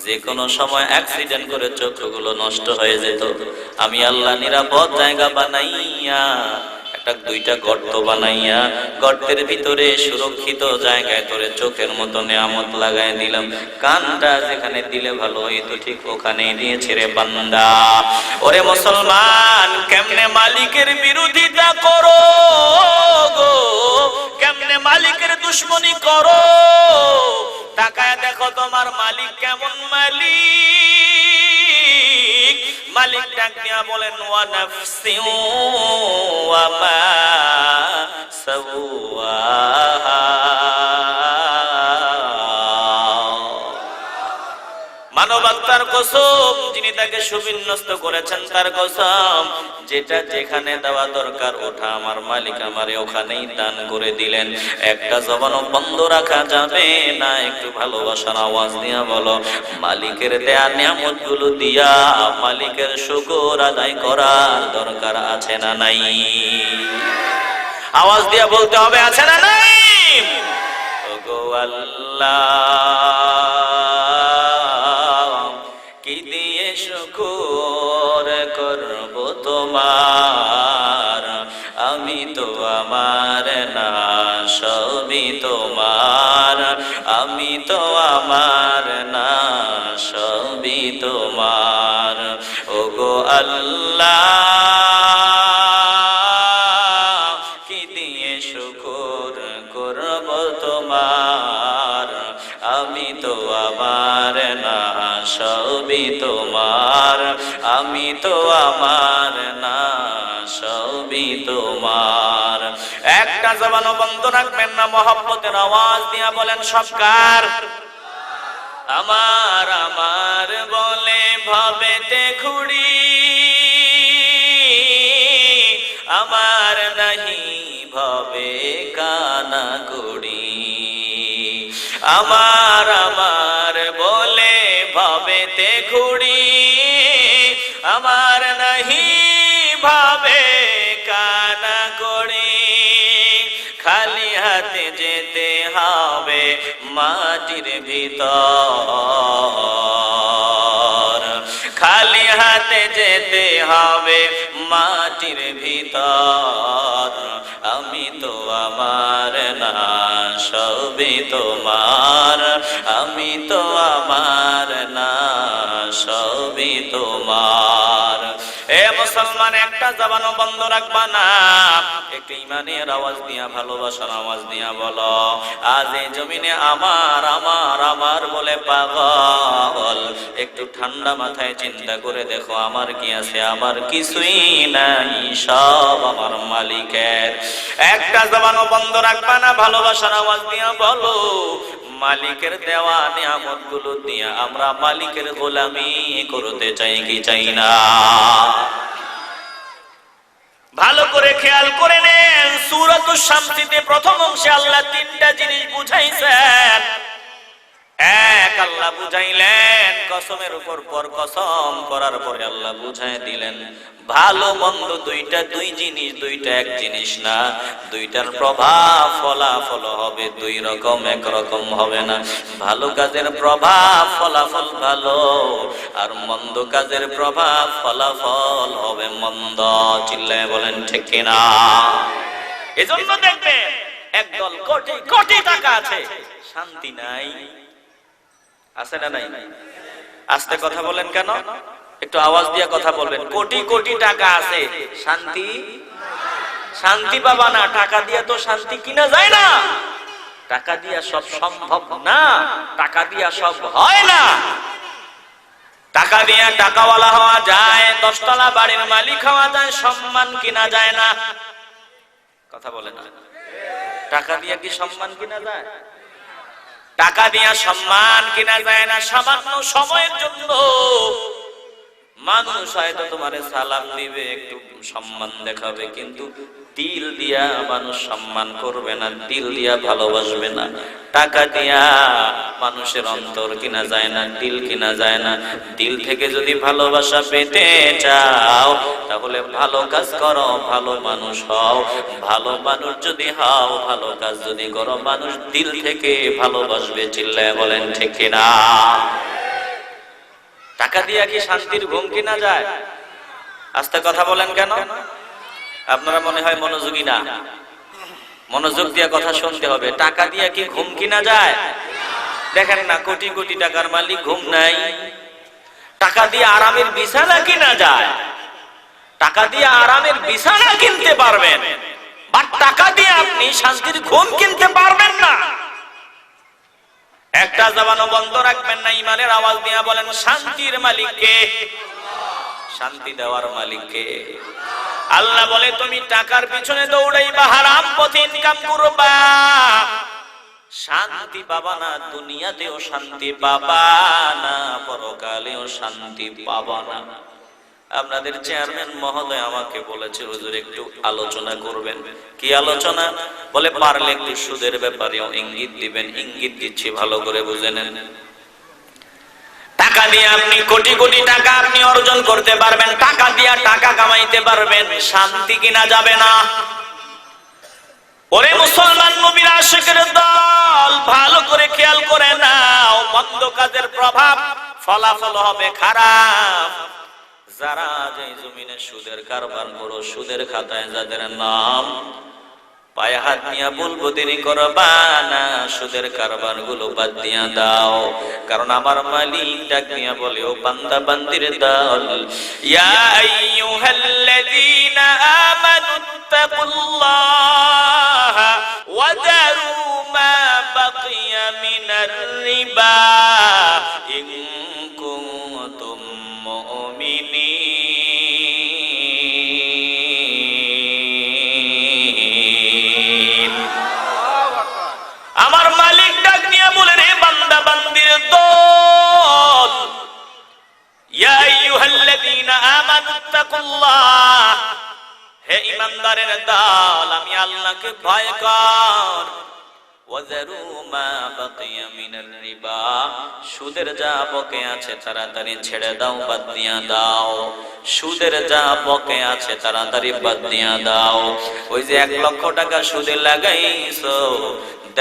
যে কোনো সময় অ্যাক্সিডেন্ট করে চক্ষুগুলো নষ্ট হয়ে যেত। আমি আল্লাহ নিরাপদ জায়গা বানাইয়া একটা 2টা গর্ত বানাইয়া গর্তের ভিতরে সুরক্ষিত জায়গায় করে চোখের মতো নিয়ামত লাগাই দিলাম। কানটা যেখানে দিলে ভালো হইতো ঠিক ওখানেই দিয়েছে রে বান্দা। ওরে মুসলমান, কেমনে মালিকের বিরোধিতা করো গো, কেমনে মালিকের দুশমনি করো, তাকায় দেখো তোমার মালিক কেমন মালিক। মালিক ডাক দিয়া বলেন ওয়া নাফসিন ওয়া মা সাওয়াহা, মানবাত্মার কসম, যিনি তাকে সুবিন্যস্ত করেছেন তার কসম, যেটা যেখানে দেওয়া দরকার ওটা আমার মালিক আমারে ওখানেই দান করে দিলেন। একটা জবানও বন্ধ রাখা যাবে না। একটু ভালোবাসার আওয়াজ দিয়া বলো, মালিকের দেয়া নিয়ামতগুলো দিয়া মালিকের শুকর আদায় করার দরকার আছে না নাই? আওয়াজ দিয়া বলতে হবে, আছে না নাই? ওগো আল্লাহ, কি দিয়ে শুকর করব তোমার, আমি তো আমার না, সবই তোমার, আমি তো আমার না, সবই তোমার। ওগো আল্লাহ, কি দিয়ে শুকর করব তোমার, আমি তো আমার না, সবই তোমার, আমি তো আমার না, সবই তোমার। একটা জবানও বন্ধ রাখবেন না, মহব্বতের আওয়াজ দিয়া বলেন সবকার আমার, আমার বলে ভবেতে ঘুরি, আমার নাহি ভবে কানা করি, আমার আমার বলে ভবেতে ঘুরি, আমার নাহি ভাবে কানা করি, খালি হাতে যেতে হবে মাটির ভিতর, খালি হাতে যেতে হবে মাটির ভিতর, আমি তো আমার না, সবই তোমার, আমি তো আমার না, সবই তোমার। এ মুসলমান, একটা জবানও বন্ধ রাখবা না। একটু ইমানের আওয়াজ দিয়া, ভালোবাসার আওয়াজ দিয়া বলো, আজ এই জমিনে আমার আমার আমার বলে পাগল। একটু ঠান্ডা মাথায় চিন্তা করে দেখো, আমার কি আছে? আমার কিছুই নাই, সব আমার মালিকের। একটা জবানও বন্ধ রাখবা না, ভালোবাসার আওয়াজ দিয়া বলো, মালিকের দেওয়া নিয়ামতগুলো দিয়া আমরা মালিকের গোলামি করতে চাই কি চাই না? ভালো করে খেয়াল করে নেন, সূরাতুশ শামসিতে প্রথম অংশে আল্লাহ তিনটা জিনিস বুঝাইছেন। এক, আল্লাহ বুঝাইলেন কসমের উপর পর কসম করার পরে আল্লাহ বুঝাই দিলেন ভালো মন্দ দুইটা দুই জিনিস, দুইটা এক জিনিস না, দুইটার প্রভাব ফলাফল হবে দুই রকম, একরকম হবে না। ভালো কাজের প্রভাব ফলাফল ভালো, আর মন্দ কাজের প্রভাব ফলাফল হবে মন্দ। চিল্লায় বলেন ঠিক কিনা? এজন্য দেখবেন একদল কোটি কোটি টাকা আছে, শান্তি নাই। আছে না নাই? আস্তে কথা বলেন কেন? একটু আওয়াজ দিয়ে কথা বলবেন। কোটি কোটি টাকা আছে, শান্তি শান্তি পাবা না। টাকা দিয়ে তো শান্তি কিনা যায় না, টাকা দিয়া সব সম্ভব না, টাকা দিয়া সব হয় না। টাকা দিয়া টাকাওয়ালা হওয়া যায়, 10 তলা বাড়ির মালিক হওয়া যায়, সম্মান কিনা যায় না। কথা বলে না? টাকা দিয়া কি সম্মান কিনা যায়? টাকা দিয়া সম্মান কিনা যায় না। সামান্য সময়ের জন্য মানুষ হয়তো তোমারে সালাম দিবে, একটু সম্মান দেখাবে, কিন্তু দিল দিয়া মানুষ সম্মান করবে না, দিল দিয়া ভালোবাসবে না। টাকা দিয়া মানুষের অন্তর কিনা যায় না, দিল কিনা যায় না। দিল থেকে যদি ভালোবাসা পেতে চাও তাহলে ভালো কাজ করো, ভালো মানুষ হও। ভালো মানুষ যদি হও, ভালো কাজ যদি করো, মানুষ দিল থেকে ভালোবাসবে। চিল্লায় বলেন ঠিক কিনা? টাকা দিয়া কি শান্তির ঘুম কিনা যায়? আস্তে কথা বলেন কেন? আপনারা মনে হয় মনোযোগী না। মনোযোগ দিয়ে কথা শুনতে হবে। টাকা দিয়া কি ঘুম কিনা যায়? দেখেন না, কোটি কোটি টাকার মালিক ঘুম নাই। টাকা দিয়ে আরামের বিছানা কিনা যায়? টাকা দিয়ে আরামের বিছানা কিনতে পারবেন, বাট টাকা দিয়ে আপনি শান্তির ঘুম কিনতে পারবেন না। একটা জবানও বন্ধ রাখবেন না। ইমানের আওয়াজ দিয়ে বলেন শান্তির মালিক কে? শান্তি দেওয়ার মালিক কে? আল্লাহ বলে তুমি টাকার পিছনে দৌড়াইবা, হারাম পথে ইনকাম করবা, শান্তি পাবা না, দুনিয়াতেও শান্তি পাবা না, পরকালেও শান্তি পাবা না। আপনাদের চেয়ারম্যান মহোদয় আমাকে বলেছে হুজুর একটু আলোচনা করবেন। কি আলোচনা? বলে পারলে একটু সুদের ব্যাপারেও ইঙ্গিত দিবেন। ইঙ্গিত দিচ্ছি, ভালো করে বুঝে নেন। টাকা দিয়ে আপনি কোটি কোটি টাকা আপনি অর্জন করতে পারবেন, টাকা দিয়ে টাকা কামাইতে পারবেন, শান্তি কিনা যাবে না। ওরে মুসলমান নবীর আশিকের দল, ভালো করে খেয়াল করে নাও, মন্দ কাজের প্রভাব ফলাফল হবে খারাপ। যারা যে জমিনে সুদের কারবার করো, সুদের খাতায় যাদের নাম, পায়ে হাত নিয়ে বলবো দেরি করবা না, সুদের কারবার গুলো বাদ দিয়া দাও। কারণ আমার মালিক ডাক দিয়া বলে, ও বান্দা বান্দির দল, ইয়া আইয়ুহাল্লাযীনা আমানু তাকুল্লাহা ওয়া যারু মা বাকিয়া মিনার রিবা ইন কুনতুম মুমিনিন। আমার মালিক ডাক নিয়ে বলে, রে বান্দা বান্দির দল, ইয়া আইয়ুহাল্লাযীনা আমানু তাকুল্লাহ, হে ঈমানদারের দল, আমি আল্লাহকে ভয় কর। ওয়াজারু মা বাকিয়া মিনার রিবা, সুদের যা বকে আছে তাড়াতাড়ি ছেড়ে দাও, বাদ দিয়া দাও। সুদের যা বকে আছে তাড়াতাড়ি বাদ দিয়া দাও। ওই যে 1 লক্ষ টাকা সুদে লাগাইছো,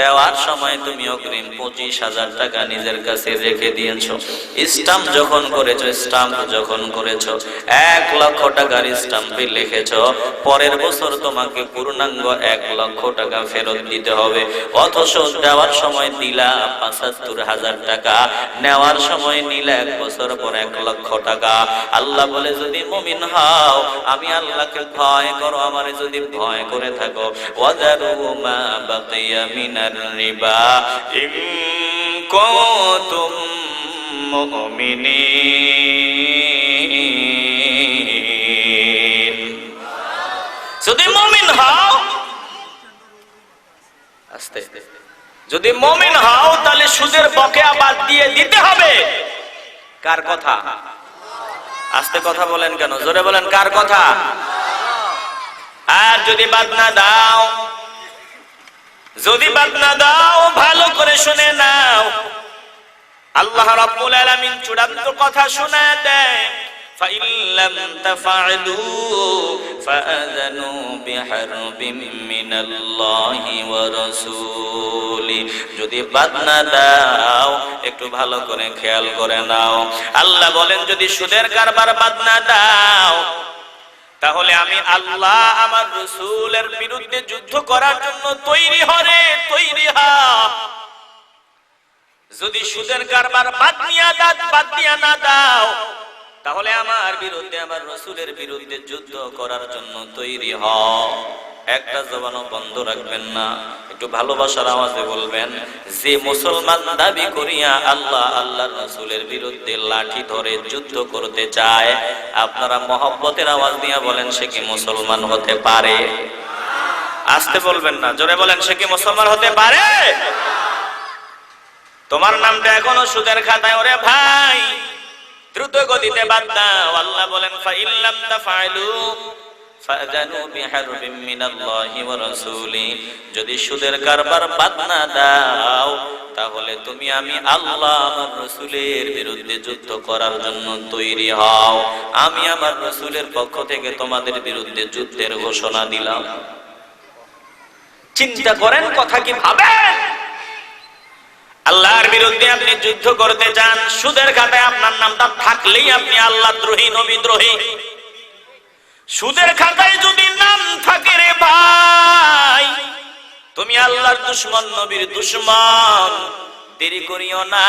দেওয়ার সময় তুমি অগ্রিম 25,000 টাকা নিজের কাছে রেখে দিয়েছো। স্টাম্প যখন করেছো, স্টাম্প যখন করেছো, 1 লক্ষ টাকার স্টাম্পে লিখেছো, পরের বছর তোমাকে পূর্ণাঙ্গ 1 লক্ষ টাকা ফেরত দিতে হবে। অথচ দেওয়ার সময় দিলা 75,000 টাকা, নেওয়ার সময় নিলে 1 বছর পর 1 লক্ষ টাকা। আল্লাহ বলে, যদি মুমিন হও, আমি আল্লাহকে ভয় করো, আমারে যদি ভয় করে থাকো, ওয়াজারু মা বাকিয়া মিনার রিবা ইন কুনতুম মুমিনিন। যদি মুমিন হও, আস্তে, যদি মুমিন হও তাহলে সুদের বকেয়া বাদ দিয়ে দিতে হবে। কার কথা? আস্তে কথা বলেন কেন? জোরে বলেন, কার কথা? আর যদি বাদ না দাও, যদি বাদ না দাও, ভালো করে শুনে নাও, আল্লাহ রাব্বুল আলামিন চূড়ান্ত কথা শোনায় দেয়, ফাইন লাম তাফআলু ফাআযানু বিহারবিম মিনাল্লাহি ওয়া রাসূলি। যদি বাদ না দাও, একটু ভালো করে খেয়াল করে নাও, আল্লাহ বলেন যদি সুদের কারবার বাদ না দাও, তাহলে আমি আল্লাহ আমার রাসূলের বিরুদ্ধে যুদ্ধ করার জন্য তৈরি হরে, তৈরি হ। যদি সুদের কারবার বাদ দিয়া না দাও, তাহলে আমার বিরুদ্ধে, আমার রাসূলের বিরুদ্ধে যুদ্ধ করার জন্য তৈরি হও। একটা জবানও বন্ধ রাখবেন না, একটু ভালোবাসার আওয়াজে বলবেন, যে মুসলমান দাবি করিয়া আল্লাহ আল্লাহর রাসূলের বিরুদ্ধে লাঠি ধরে যুদ্ধ করতে চায়, আপনারা মহব্বতের আওয়াজ দিয়ে বলেন, সে কি মুসলমান হতে পারে? আস্তে বলবেন না, জোরে বলেন, সে কি মুসলমান হতে পারে? তোমার নামটা এখনো সুদের খাতায়। ওরে ভাই, দ্রুত গতিতে বাদ দাও। আল্লাহ বলেন, ফাইন লাম তাফআলু ফাআযানু বিহারবিম মিনাল্লাহি ওয়া রাসূলি। যদি সুদের কারবার বাদ না দাও, তাহলে তুমি আমি আল্লাহ আমার রাসূলের বিরুদ্ধে যুদ্ধ করার জন্য তৈরি হও। আমি আমার রাসূলের পক্ষ থেকে তোমাদের বিরুদ্ধে যুদ্ধের ঘোষণা দিলাম। চিন্তা করেন, কথা কি ভাবেন? আল্লাহর বিরুদ্ধে আপনি যুদ্ধ করতে চান, সুদের খাতায় আপনার নামটা থাকলেই আপনি আল্লাহ দ্রোহী, নবী দ্রোহী। সুদের খাতায় যদি নাম থাকে, রে ভাই, তুমি আল্লাহর দুশমন, নবীর দুশমন। দেরি করিও না,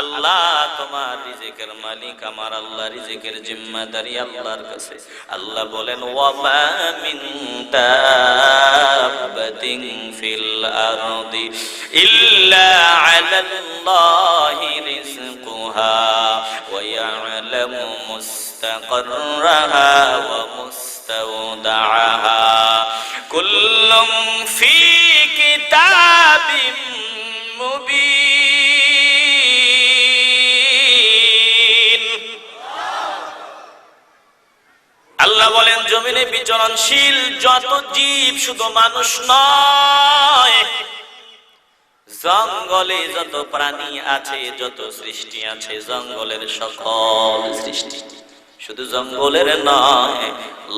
আল্লাহ তোমার রিজিকের মালিক, আমার আল্লাহ রিজিকের জিম্মাদারি আল্লাহর কাছে। আল্লাহ বলেন, ওয়া মা মিন দাব্বাতিন ফিল আরদি ইল্লা আলাল্লাহি রিজকুহা ওয়া ইয়ালামু মুস্তাকররাহা ওয়া মুস্তাওদাআহা কুল্লুম ফি কিতাবিম মুবিন। আল্লাহ বলেন জমিনে বিচরণশীল যত জীব, শুধু মানুষ নয়, জঙ্গলে যত প্রাণী আছে, যত সৃষ্টি আছে, জঙ্গলের সকল সৃষ্টি, শুধু জঙ্গলের নয়,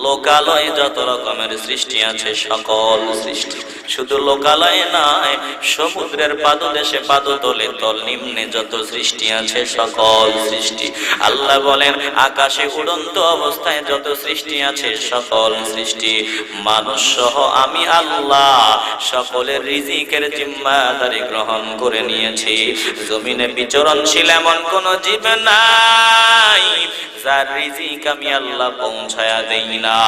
লোকালয়ে যত রকমের সৃষ্টি আছে, সকল সৃষ্টি, শুধু লোকালয়ে নয়, সমুদ্রের পাদদেশে পাদতলে তল নিম্নে যত সৃষ্টি আছে, সকল সৃষ্টি। আল্লাহ বলেন আকাশে উড়ন্ত অবস্থায় যত সৃষ্টি আছে, সকল সৃষ্টি, মানুষ সহ আমি আল্লাহ সকলের রিজিকের জিম্মাদারি গ্রহণ করে নিয়েছি। জমিনে বিচরণশীল এমন কোন জীব নাই যার রিজিক আমি আল্লাহ পৌঁছায়া দেই না।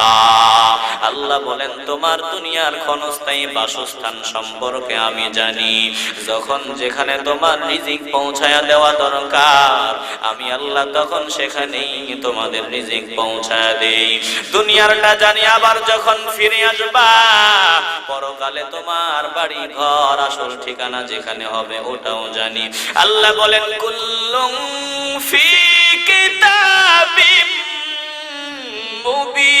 আল্লাহ বলেন তোমার দুনিয়ার ক্ষণস্থায়ী বাসস্থান সম্পর্কে আমি জানি, যখন যেখানে তোমার রিজিক পৌঁছায়া দেওয়া দরকার আমি আল্লাহ তখন সেখানেই তোমাদের রিজিক পৌঁছায়া দেই। দুনিয়ারটা জানি, আবার যখন ফিরে আসবা পরকালে তোমার বাড়ি ঘর আসল ঠিকানা যেখানে হবে ওটাও জানি। আল্লাহ বলেন কুল্লুম ফি কিতাবিম মুবিন।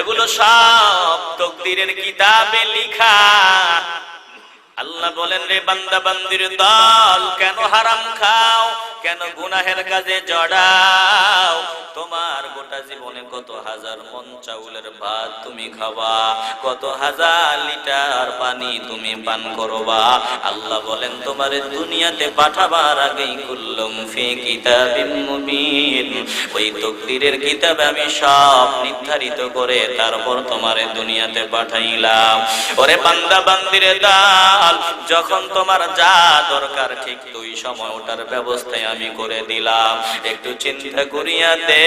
এগুলো সব তাকদীরের কিতাবে লেখা। আল্লাহ বলেন রে বান্দা বান্দির দল, কেন হারাম খাও, কেন গুনাহের কাজে জড়াও? তোমার গোটা জীবনে কত হাজার মন চাউলের ভাত তুমি খাবা, কত হাজার লিটার পানি তুমি পান করবা। আল্লাহ বলেন তোমারে দুনিয়াতে পাঠাবার আগেই কুল্লুম ফি কিতাবিম মুবিন, ওই তাকদীরের কিতাবে আমি সব নির্ধারিত করে তারপর তোমারে দুনিয়াতে পাঠাইলাম। ওরে বান্দা বান্দির দল, যখন তোমার যা দরকার ঠিক ওই সময় ওটার ব্যবস্থা আমি করে দিলাম। একটু চিন্তা করিয়া দে,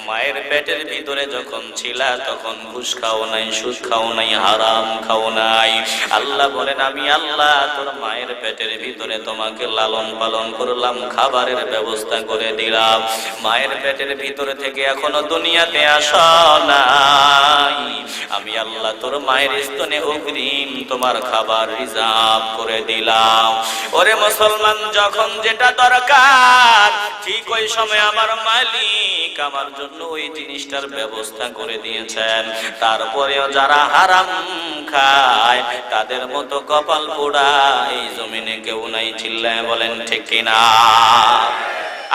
মায়ের পেটের ভিতরে যখন ছিলা তখন ঘুষ খাও নাই, সুদ খাও নাই, হারাম খাও নাই। আল্লাহ বলেন আমি আল্লাহ তোর মায়ের পেটের ভিতরে তোমাকে লালন পালন করলাম, খাবারের ব্যবস্থা করে দিলাম। মায়ের পেটের ভিতরে থেকে এখনো দুনিয়াতে আসো নাই, আমি আল্লাহ তোর মায়ের স্তনে অগ্রিম তোমার খাবার রিজার্ভ করে দিলাম। ওরে মুসলমান, যখন যেটা দরকার ঠিক ওই সময় আমার মালিক আমার জন্য ওই জিনিসটার ব্যবস্থা করে দিয়েছেন। তারপরেও যারা হারাম খায় তাদের মতো কপাল পোড়া এই জমিনে কেউ নাই। চিল্লায় বলেন ঠিক কিনা?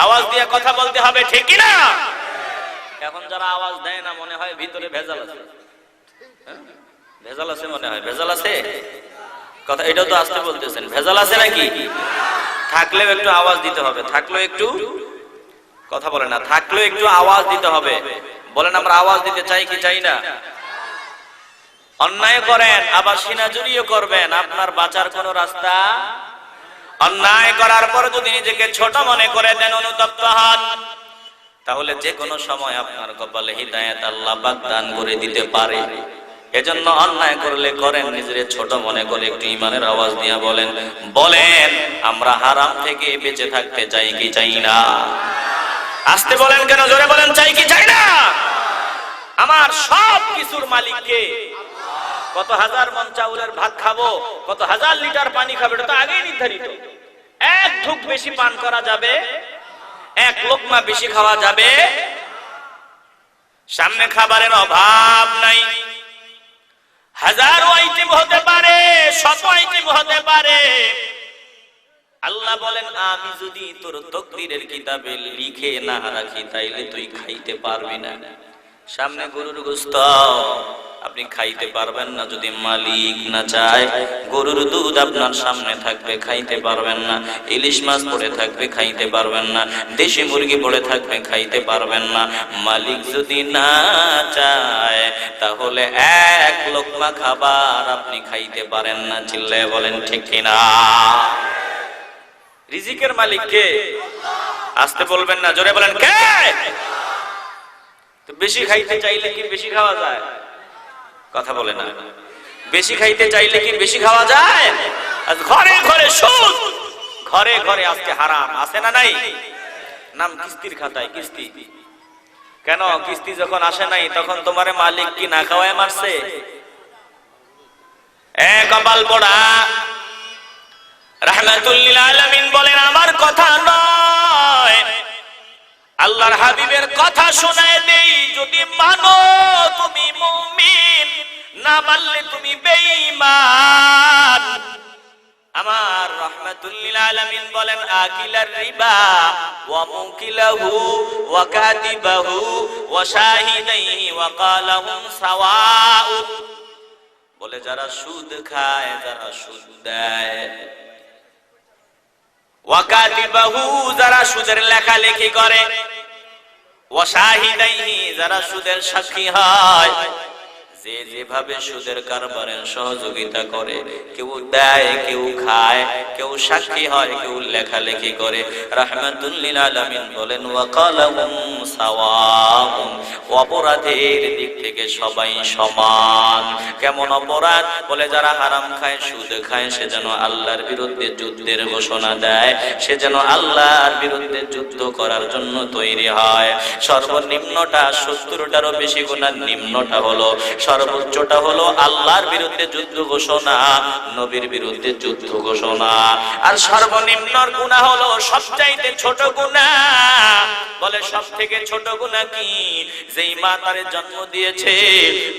আওয়াজ দিয়ে কথা বলতে হবে, ঠিক কিনা? এখন যারা আওয়াজ দেয় না মনে হয় ভিতরে ভেজাল আছে। ভেজাল আছে মনে হয়, ভেজাল আছে কথা, এটাও তো আসতে বলতেছেন, ভেজাল আছে নাকি? থাকলেও একটু আওয়াজ দিতে হবে, থাকলেও একটু কথা বলে না, থাকলেও একটু আওয়াজ দিতে হবে। বলেন আমরা আওয়াজ দিতে চাই কি চাই না? অন্যায় করেন আবার সিনাজুরিও করবেন, আপনার বাঁচার কোনো রাস্তা। অন্যায় করার পর যদি নিজেকে ছোট মনে করে দেন, অনুতপ্ত হন, তাহলে যে কোনো সময় আপনার কপালে হিদায়াত আল্লাহ পাক দান করে দিতে পারে। এজন্য অন্যায় করলে করেন, নিজের ছোট মনে করে একটু ঈমানের আওয়াজ দিয়ে বলেন, বলেন আমরা হারাম থেকে বেঁচে থাকতে চাই কি চাই না? আসতে বলেন কেন, জোরে বলেন চাই কি চাই না? আমার সব কিছুর মালিক কে? কত হাজার মন চাউলের ভাত খাবো, কত হাজার লিটার পানি খাবো, এটা তো আগেই নির্ধারিত। এক ঢুক বেশি পান করা যাবে, এক লোকমা বেশি খাওয়া যাবে, সামনে খাবারের অভাব নাই। হাজারো আইটেম হতে পারে, শত আইটেম হতে পারে। আল্লাহ বলেন আমি যদি তোর তাকদীরের কিতাবে লিখে না রাখি তাইলে তুই খাইতে পারবি না। সামনে গরুর গোশত আপনি খাইতে পারবেন না যদি মালিক না চায়। গরুর দুধ আপনার সামনে থাকবে, খাইতে পারবেন না। ইলিশ মাছ পড়ে থাকবে, খাইতে পারবেন না। দেশি মুরগি পড়ে থাকবে, খাইতে পারবেন না। মালিক যদি না চায় তাহলে এক লোকমা খাবার আপনি খাইতে পারেন না। চিল্লায় বলেন ঠিক কিনা? রিজিকের মালিক কে? আসতে বলবেন না, জোরে বলেন কে? তো বেশি খাইতে চাইলে কি বেশি খাওয়া যায়? কথা বলে না। বেশি খাইতে চাইলে কি বেশি খাওয়া যায়? আজ ঘরে ঘরে সুদ, ঘরে ঘরে আজকে হারাম, আছে না নাই? নাম কিস্তির খাতায় কিস্তি। কেন? কিস্তি যখন আসে নাই তখন তোমারে মালিক কি না খাওয়ায় মারছে? কপাল পোড়া। রাহমাতুল লিল আলামিন বলেন, আমার কথা নয়, আল্লাহর হাবিবের কথা শোনায় দেই। যদি মানো তুমি মুমিন, না মানলে তুমি বেঈমান। আমার রাহমাতুল লিল আলামিন বলেন, আকিলার রিবা ওয়া মুকিলাহু ওয়া কাতিবাহু ওয়া শাহিদাইহি ওয়া কালাহুম সাওয়াউ। বলে যারা সুদ খায়, যারা সুদ দেয়, ওয়া কাতিবাহু যারা সুদের লেখালেখি করে, ওয়া শাহিদাইহি যারা সুদের সাক্ষী হয়, যে যেভাবে সুদের কারবারের সহযোগিতা করে, কেউ দেয়, কেউ খায়, কেউ সাক্ষী হয়, কেউ লেখালেখি করে, রাহমাতুল লিল আলামিন বলেন ওয়া কালাহুম সাওয়াউন, অপরাধের দিক থেকে সবাই সমান। কেমন অপরাধ? বলে যারা হারাম খায়, সুদ খায়, সে যেন আল্লাহর বিরুদ্ধে যুদ্ধের ঘোষণা দেয়, সে যেন আল্লাহর বিরুদ্ধে যুদ্ধ করার জন্য তৈরি হয়। সর্বনিম্নটা 70টারও বেশি গুনাহ, নিম্নটা হলো, সর্বোচ্চটা হলো আল্লাহর বিরুদ্ধে যুদ্ধ ঘোষণা, নবীর বিরুদ্ধে যুদ্ধ ঘোষণা। আর সর্বনিম্নর গুনাহ হলো সবচাইতে ছোট গুনাহ। বলে সব থেকে ছোট গুনাহ কি? যেই মা তারে জন্ম দিয়েছে,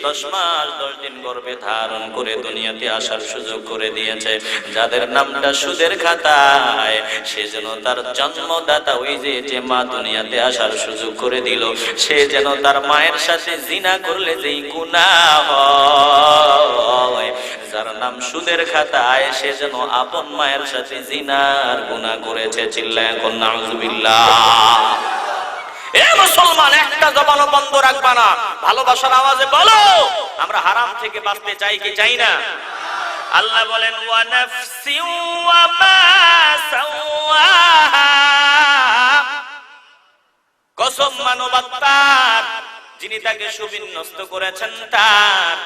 10 মাস 10 দিন গর্ভে ধারণ করে দুনিয়াতে আসার সুযোগ করে দিয়েছে, যাদের নামটা সুদের খাতায়, সে যেন তার জন্মদাতা, ওই যে মা দুনিয়াতে আসার সুযোগ করে দিল, সে যেন তার মায়ের সাথে জিনা করলে যেই গুনাহ হয়, যার নাম সুদের খাতায়, সে যেন আপন মায়ের সাথে জিনার গুনাহ করেছে। চিল্লায় এখন নাউজুবিল্লাহ। এ মুসলমান, একটা জবানও বন্ধ রাখবা না, ভালোবাসার আওয়াজে বলো, আমরা হারাম থেকে বাঁচতে চাই কি চাই না? আল্লাহ বলেন ওয়া নাফসি ওয়া মা সাওয়াহা, কসম মানবাত্মার, যিনি তাকে সুবিন্যস্ত করেছেন তার।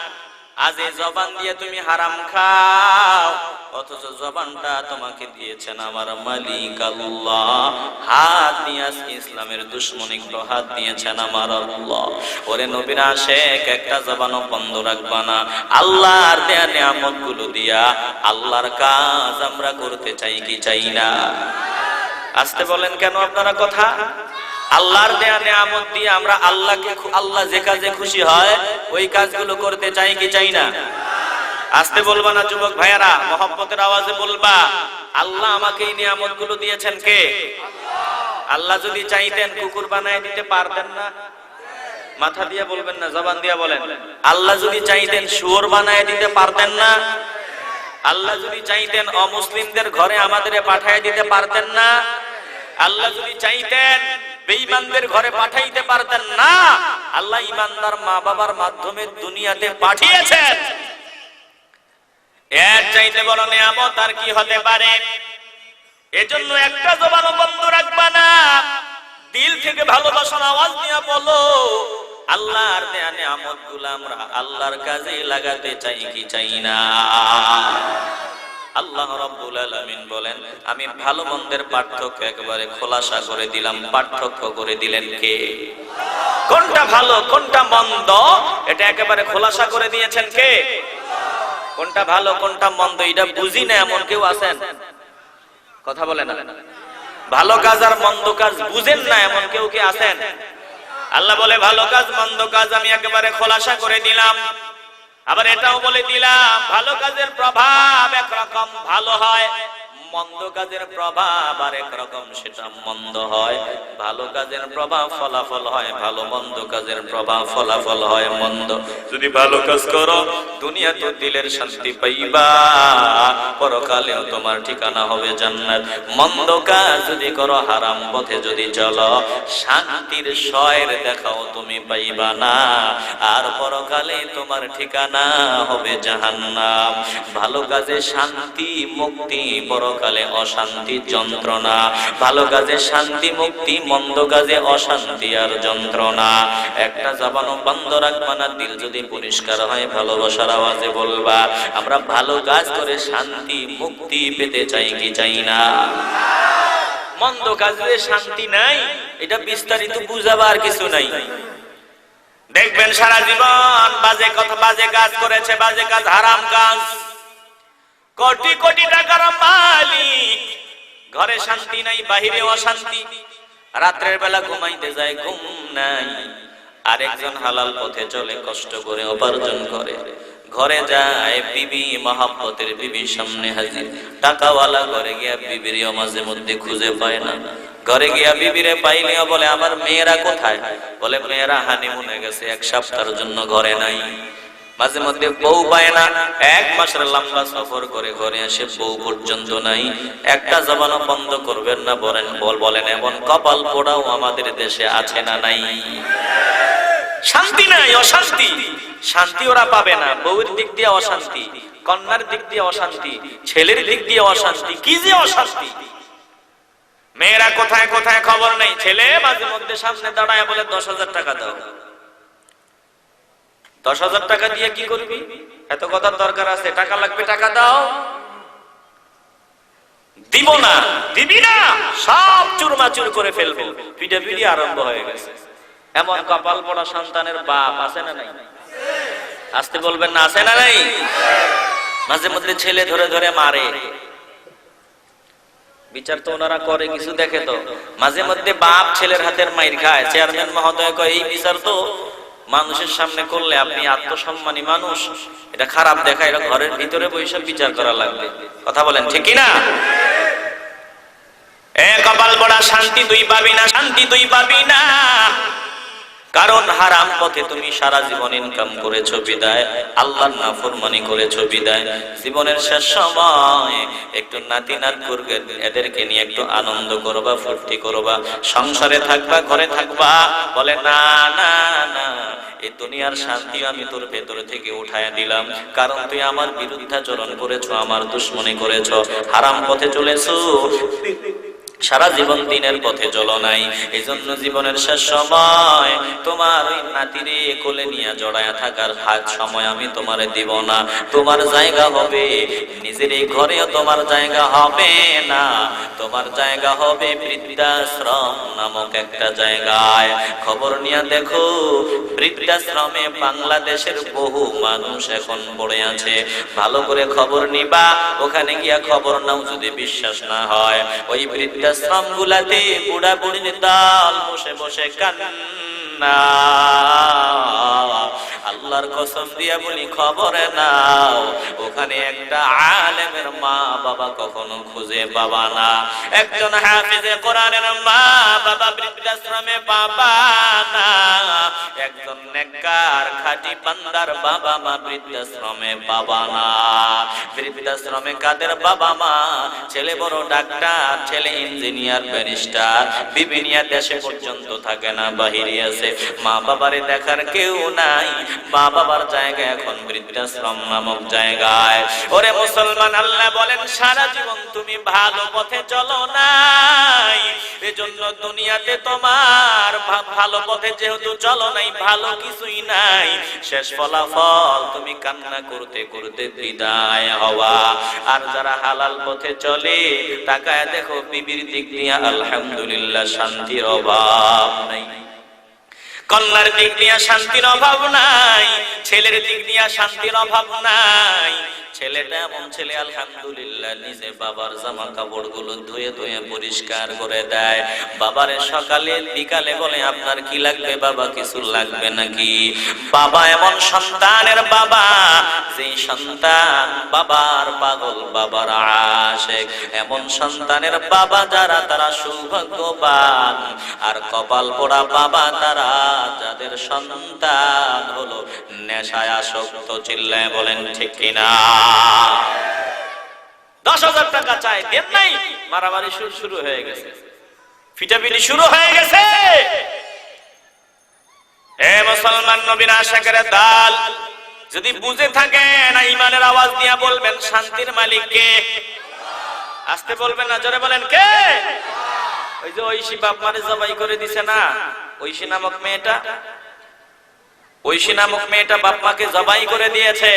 আজ এই জবান দিয়ে তুমি হারাম খাও, অথচ জবানটা তোমাকে দিয়েছেন আমার মালিক আল্লাহ। হাত নিয়ে ইসলামের দুশ্মনিগ্র হাত দিয়েছেন আমার আল্লাহ। ওরে নবীর আশিক, একটা জবানও বন্ধ রাখবা না। আল্লাহর দেয়া নিয়ামত গুলো দিয়া আল্লাহর কাজ আমরা করতে চাই কি চাই না? আসতে বলেন কেন আপনারা কথা? আল্লাহর দেয়া নিয়ামত দিয়ে আমরা আল্লাহ যে কাজে খুশি হয় ওই কাজগুলো করতে চাই কি চাই না? আসতে বলবা না যুবক ভাইয়ারা, মহব্বতের আওয়াজে বলবা, আল্লাহ আমাকে এই নিয়ামত গুলো দিয়েছেন কে? আল্লাহ যদি চাইতেন কুকুর বানায় দিতে পারতেন না? মাথা দিয়ে বলবেন না, জবান দিয়ে বলেন। আল্লাহ যদি চাইতেন শুয়োর বানায় দিতে পারতেন না? আল্লাহ যদি চাইতেন অমুসলিমদের ঘরে আমাদের পাঠায় দিতে পারতেন না? আল্লাহ যদি চাইতেন বেঈমানদের ঘরে পাঠাইতে পারতেন না? আল্লাহ ঈমানদার মা বাবার মাধ্যমে দুনিয়াতে পাঠিয়েছেন। এর চাইতে বড় নিয়ামত আর কি হতে পারে? এজন্য একটা জবানও বন্ধ রাখবা না, দিল থেকে ভালোবাসার আওয়াজ নিয়ে বলো, আল্লাহর দেয়া নিয়ামতগুলো আমরা আল্লাহর কাজে লাগাতে চাই কি চাই না? আল্লাহ রাব্বুল আলামিন বলেন, আমি ভালো মন্দের পার্থক্য একেবারে খোলাসা করে দিলাম। পার্থক্য করে দিলেন কে? কোনটা ভালো কোনটা মন্দ এটা একেবারে খোলাসা করে দিয়েছেন কে? কোনটা ভালো কোনটা মন্দ এটা বুঝি না এমন কেউ আছেন? কথা বলেন না। ভালো কাজ আর মন্দ কাজ বুঝেন না এমন কেউ কি আছেন? আল্লাহ বলে ভালো কাজ মন্দ কাজ আমি একেবারে খোলাসা করে দিলাম। আবার এটাও বলে দিলাম ভালো কাজের প্রভাব একরকম ভালো হয়, মন্দ কাজের প্রভাব আরেক রকম, সেটা মন্দ হয়। ভালো কাজের প্রভাব ফলাফল হয় ভালো, মন্দ কাজের প্রভাব ফলাফল হয় মন্দ। যদি ভালো কাজ করো দুনিয়াতে দিলের শান্তি পাইবা, পরকালেও তোমার ঠিকানা হবে জান্নাত। মন্দ কাজ যদি করো, হারাম পথে যদি চলো, শান্তির শয়ের দেখাও তুমি পাইবা না, আর পরকালে তোমার ঠিকানা হবে জাহান্নাম। ভালো কাজে শান্তি মুক্তি পরকালে পরকালে অশান্তি যন্ত্রণা। ভালো কাজে শান্তি মুক্তি, মন্দ কাজে অশান্তি আর যন্ত্রণা। একটা জবানও বন্ধ রাখবা না, দিল যদি পরিষ্কার হয় ভালোবাসার আওয়াজে বলবা আমরা ভালো কাজ করে শান্তি মুক্তি পেতে চাই কি চাই না? মন্দ কাজে শান্তি নাই, এটা বিস্তারিত বুঝাবার কিছু নাই। দেখবেন সারা জীবন বাজে কথা, বাজে কাজ করেছে, বাজে কাজ, হারাম কাজ, কোটি কোটি টাকার মালিক, ঘরে শান্তি নাই, বাহিরে অশান্তি, রাত্রের বেলা ঘুমাইতে যায় ঘুম নাই। আরেকজন হালাল পথে চলে, কষ্ট করে উপার্জন করে, ঘরে যায় বিবি, মহব্বতের বিবির সামনে হাজির। টাকাওয়ালা ঘরে গিয়া বিবিরিও মাঝে মধ্যে খুঁজে পায় না। ঘরে গিয়া বিবিরে পাইলেও বলে আমার মেয়েরা কোথায়? বলে মেয়েরা হানিমুনে গেছে, 1 সপ্তাহের জন্য ঘরে নাই। মাঝে মধ্যে বউ পায় না, 1 মাসের লম্বা সফর করে ঘরে আসে, বউ পর্যন্ত নাই। একটা জবানও বন্ধ করবেন না, বলেন এমন কপাল পোড়াও আমাদের দেশে আছে না নাই? শান্তি নাই, অশান্তি। শান্তি ওরা পাবে না, বউয়ের দিক দিয়ে অশান্তি, কন্যার দিক দিয়ে অশান্তি, ছেলের দিক দিয়ে অশান্তি, কি যে অশান্তি। মেয়েরা কোথায় কোথায় খবর নেই। ছেলে মাঝে মধ্যে সামনে দাঁড়ায় বলে 10,000 টাকা দাও। 10,000 টাকা দিয়ে কি করবি? এত কথার দরকার আছে? টাকা লাগবে, টাকা দাও। দিব না, দিবি না, সব চুরমাচুর করে ফেলবো। পিটাপিটি আরম্ভ হয়ে গেছে। এমন কপাল পোড়া সন্তানের বাপ আছে না নাই? আসতে বলবেন না, আছে না নাই? মাঝে মধ্যে ছেলে ধরে ধরে মারে, বিচার তো ওনারা করে, কিছু দেখে তো। মাঝে মধ্যে বাপ ছেলের হাতের মাইর খায়। চেয়ারম্যান মহোদয় কয় এই বিচার তো মানুষের সামনে করলে আপনি আত্মসম্মানী মানুষ, এটা খারাপ দেখা, এটা ঘরের ভিতরে বসে বিচার করা লাগবে। কথা বলেন ঠিক কিনা? কপাল পোড়া, শান্তি তুই পাবি না, শান্তি তুই পাবি না। কারণ হারাম পথে তুমি সারা জীবন ইনকাম করেছো বিদায়, আল্লাহর নাফরমানি করেছো বিদায়। জীবনের শেষ সময় একটু নাতি নাত করবে, এদেরকে নিয়ে একটু আনন্দ করবা, ফুর্তি করবা, সংসারে থাকবা, ঘরে থাকবা। বলে না না না, এই দুনিয়ার শান্তি আমি তোর ভেতর থেকে উঠায় দিলাম, কারণ তুই আমার বিরুদ্ধাচরণ করেছো, আমার দুশ্মনী করেছো, হারাম পথে চলেছো, সারা জীবন দিনের পথে চলো নাই। এই জন্য জীবনের শেষ সময় তোমার ওই নাতিরে কোলে নিয়ে জড়ায় থাকার হাত সময় আমি তোমারে দিব না। তোমার জায়গা হবে নিজের এই ঘরেও, তোমার জায়গা হবে না, তোমার জায়গা হবে বৃদ্ধাশ্রম নামক একটা জায়গায়। খবর নিয়ে দেখো, বৃদ্ধাশ্রমে বাংলাদেশের বহু মানুষ এখন পড়ে আছে। ভালো করে খবর নিবা, ওখানে গিয়া খবর নাও। যদি বিশ্বাস না হয়, ওই বৃদ্ধাশ্রম গুলাতে বুড়া বুড়ির দল বসে বসে কান্না। আল্লাহর কসম দিয়া বলি, খবরে নাও, ওখানে একটা আলেমের মা বাবা কখনো খুঁজে পাবা না। একজন হাফিজে কোরআনের মা বাবা বৃদ্ধাশ্রমে পাবা না। একজন নেককার খাঁটি বান্দার বাবা মা বৃদ্ধাশ্রমে পাবা না। বৃদ্ধাশ্রমে কাদের বাবা মা? ছেলে বড় ডাক্তার, ছেলে ইঞ্জিনিয়ার, ব্যারিস্টার, বিভিন্ন দেশে পর্যন্ত থাকে না, বাহিরে আছে। মা বাবারে দেখার কেউ নাই, মা বাবার জায়গা এখন বৃদ্ধাশ্রম নামক জায়গায়। ওরে মুসলমান, আল্লাহ বলেন সারা জীবন তুমি ভালো পথে চলো নাই, এজন্য দুনিয়াতে তোমার ভালো পথে যেহেতু চলো নাই, ভালো কিছুই নাই। শেষ ফলাফল তুমি কান্না করতে করতে বিদায় হওয়া। আর যারা হালাল পথে চলে, তাকায় দেখো বিবির দিক দিয়ে আলহামদুলিল্লাহ শান্তির অভাব নাই, কন্যার দিক দিয়ে শান্তির অভাব নাই, ছেলের দিক দিয়ে শান্তির অভাব নাই। ছেলেটা এমন ছেলে আলহামদুলিল্লাহ নিজে বাবার জামা কাপড় গুলো ধুয়ে ধুয়ে পরিষ্কার করে দেয়। বাবারে সকালে বিকালে বলে আপনার কি লাগবে বাবা, কিছু লাগবে নাকি? বাবা এমন সন্তানের বাবা, যে সন্তান বাবার পাগল, বাবার আশিক। এমন সন্তানের বাবা যারা, তারা সৌভাগ্যবান। আর কপাল পোড়া বাবা তারা, যাদের সন্তান হলো নেশায় আসক্ত। চিল্লায় বলেন ঠিক কিনা? 10,000 টাকা চাই, দেন নাই, মারামারি শুরু হয়ে গেছে, ফিটাফিটি শুরু হয়ে গেছে। এ মুসলমান, নবীর আশিকের দল, যদি বুঝে থাকেন ইমানের আওয়াজ দিয়ে বলবেন শান্তির মালিক কে? আসতে বলবেন না, জোরে বলেন কে? ওই যে ঐশী বাপ মারে জবাই করে দিছে না, ঐশী নামক মেয়েটা, ঐশী নামক মেয়েটা বাপ মাকে জবাই করে দিয়েছে।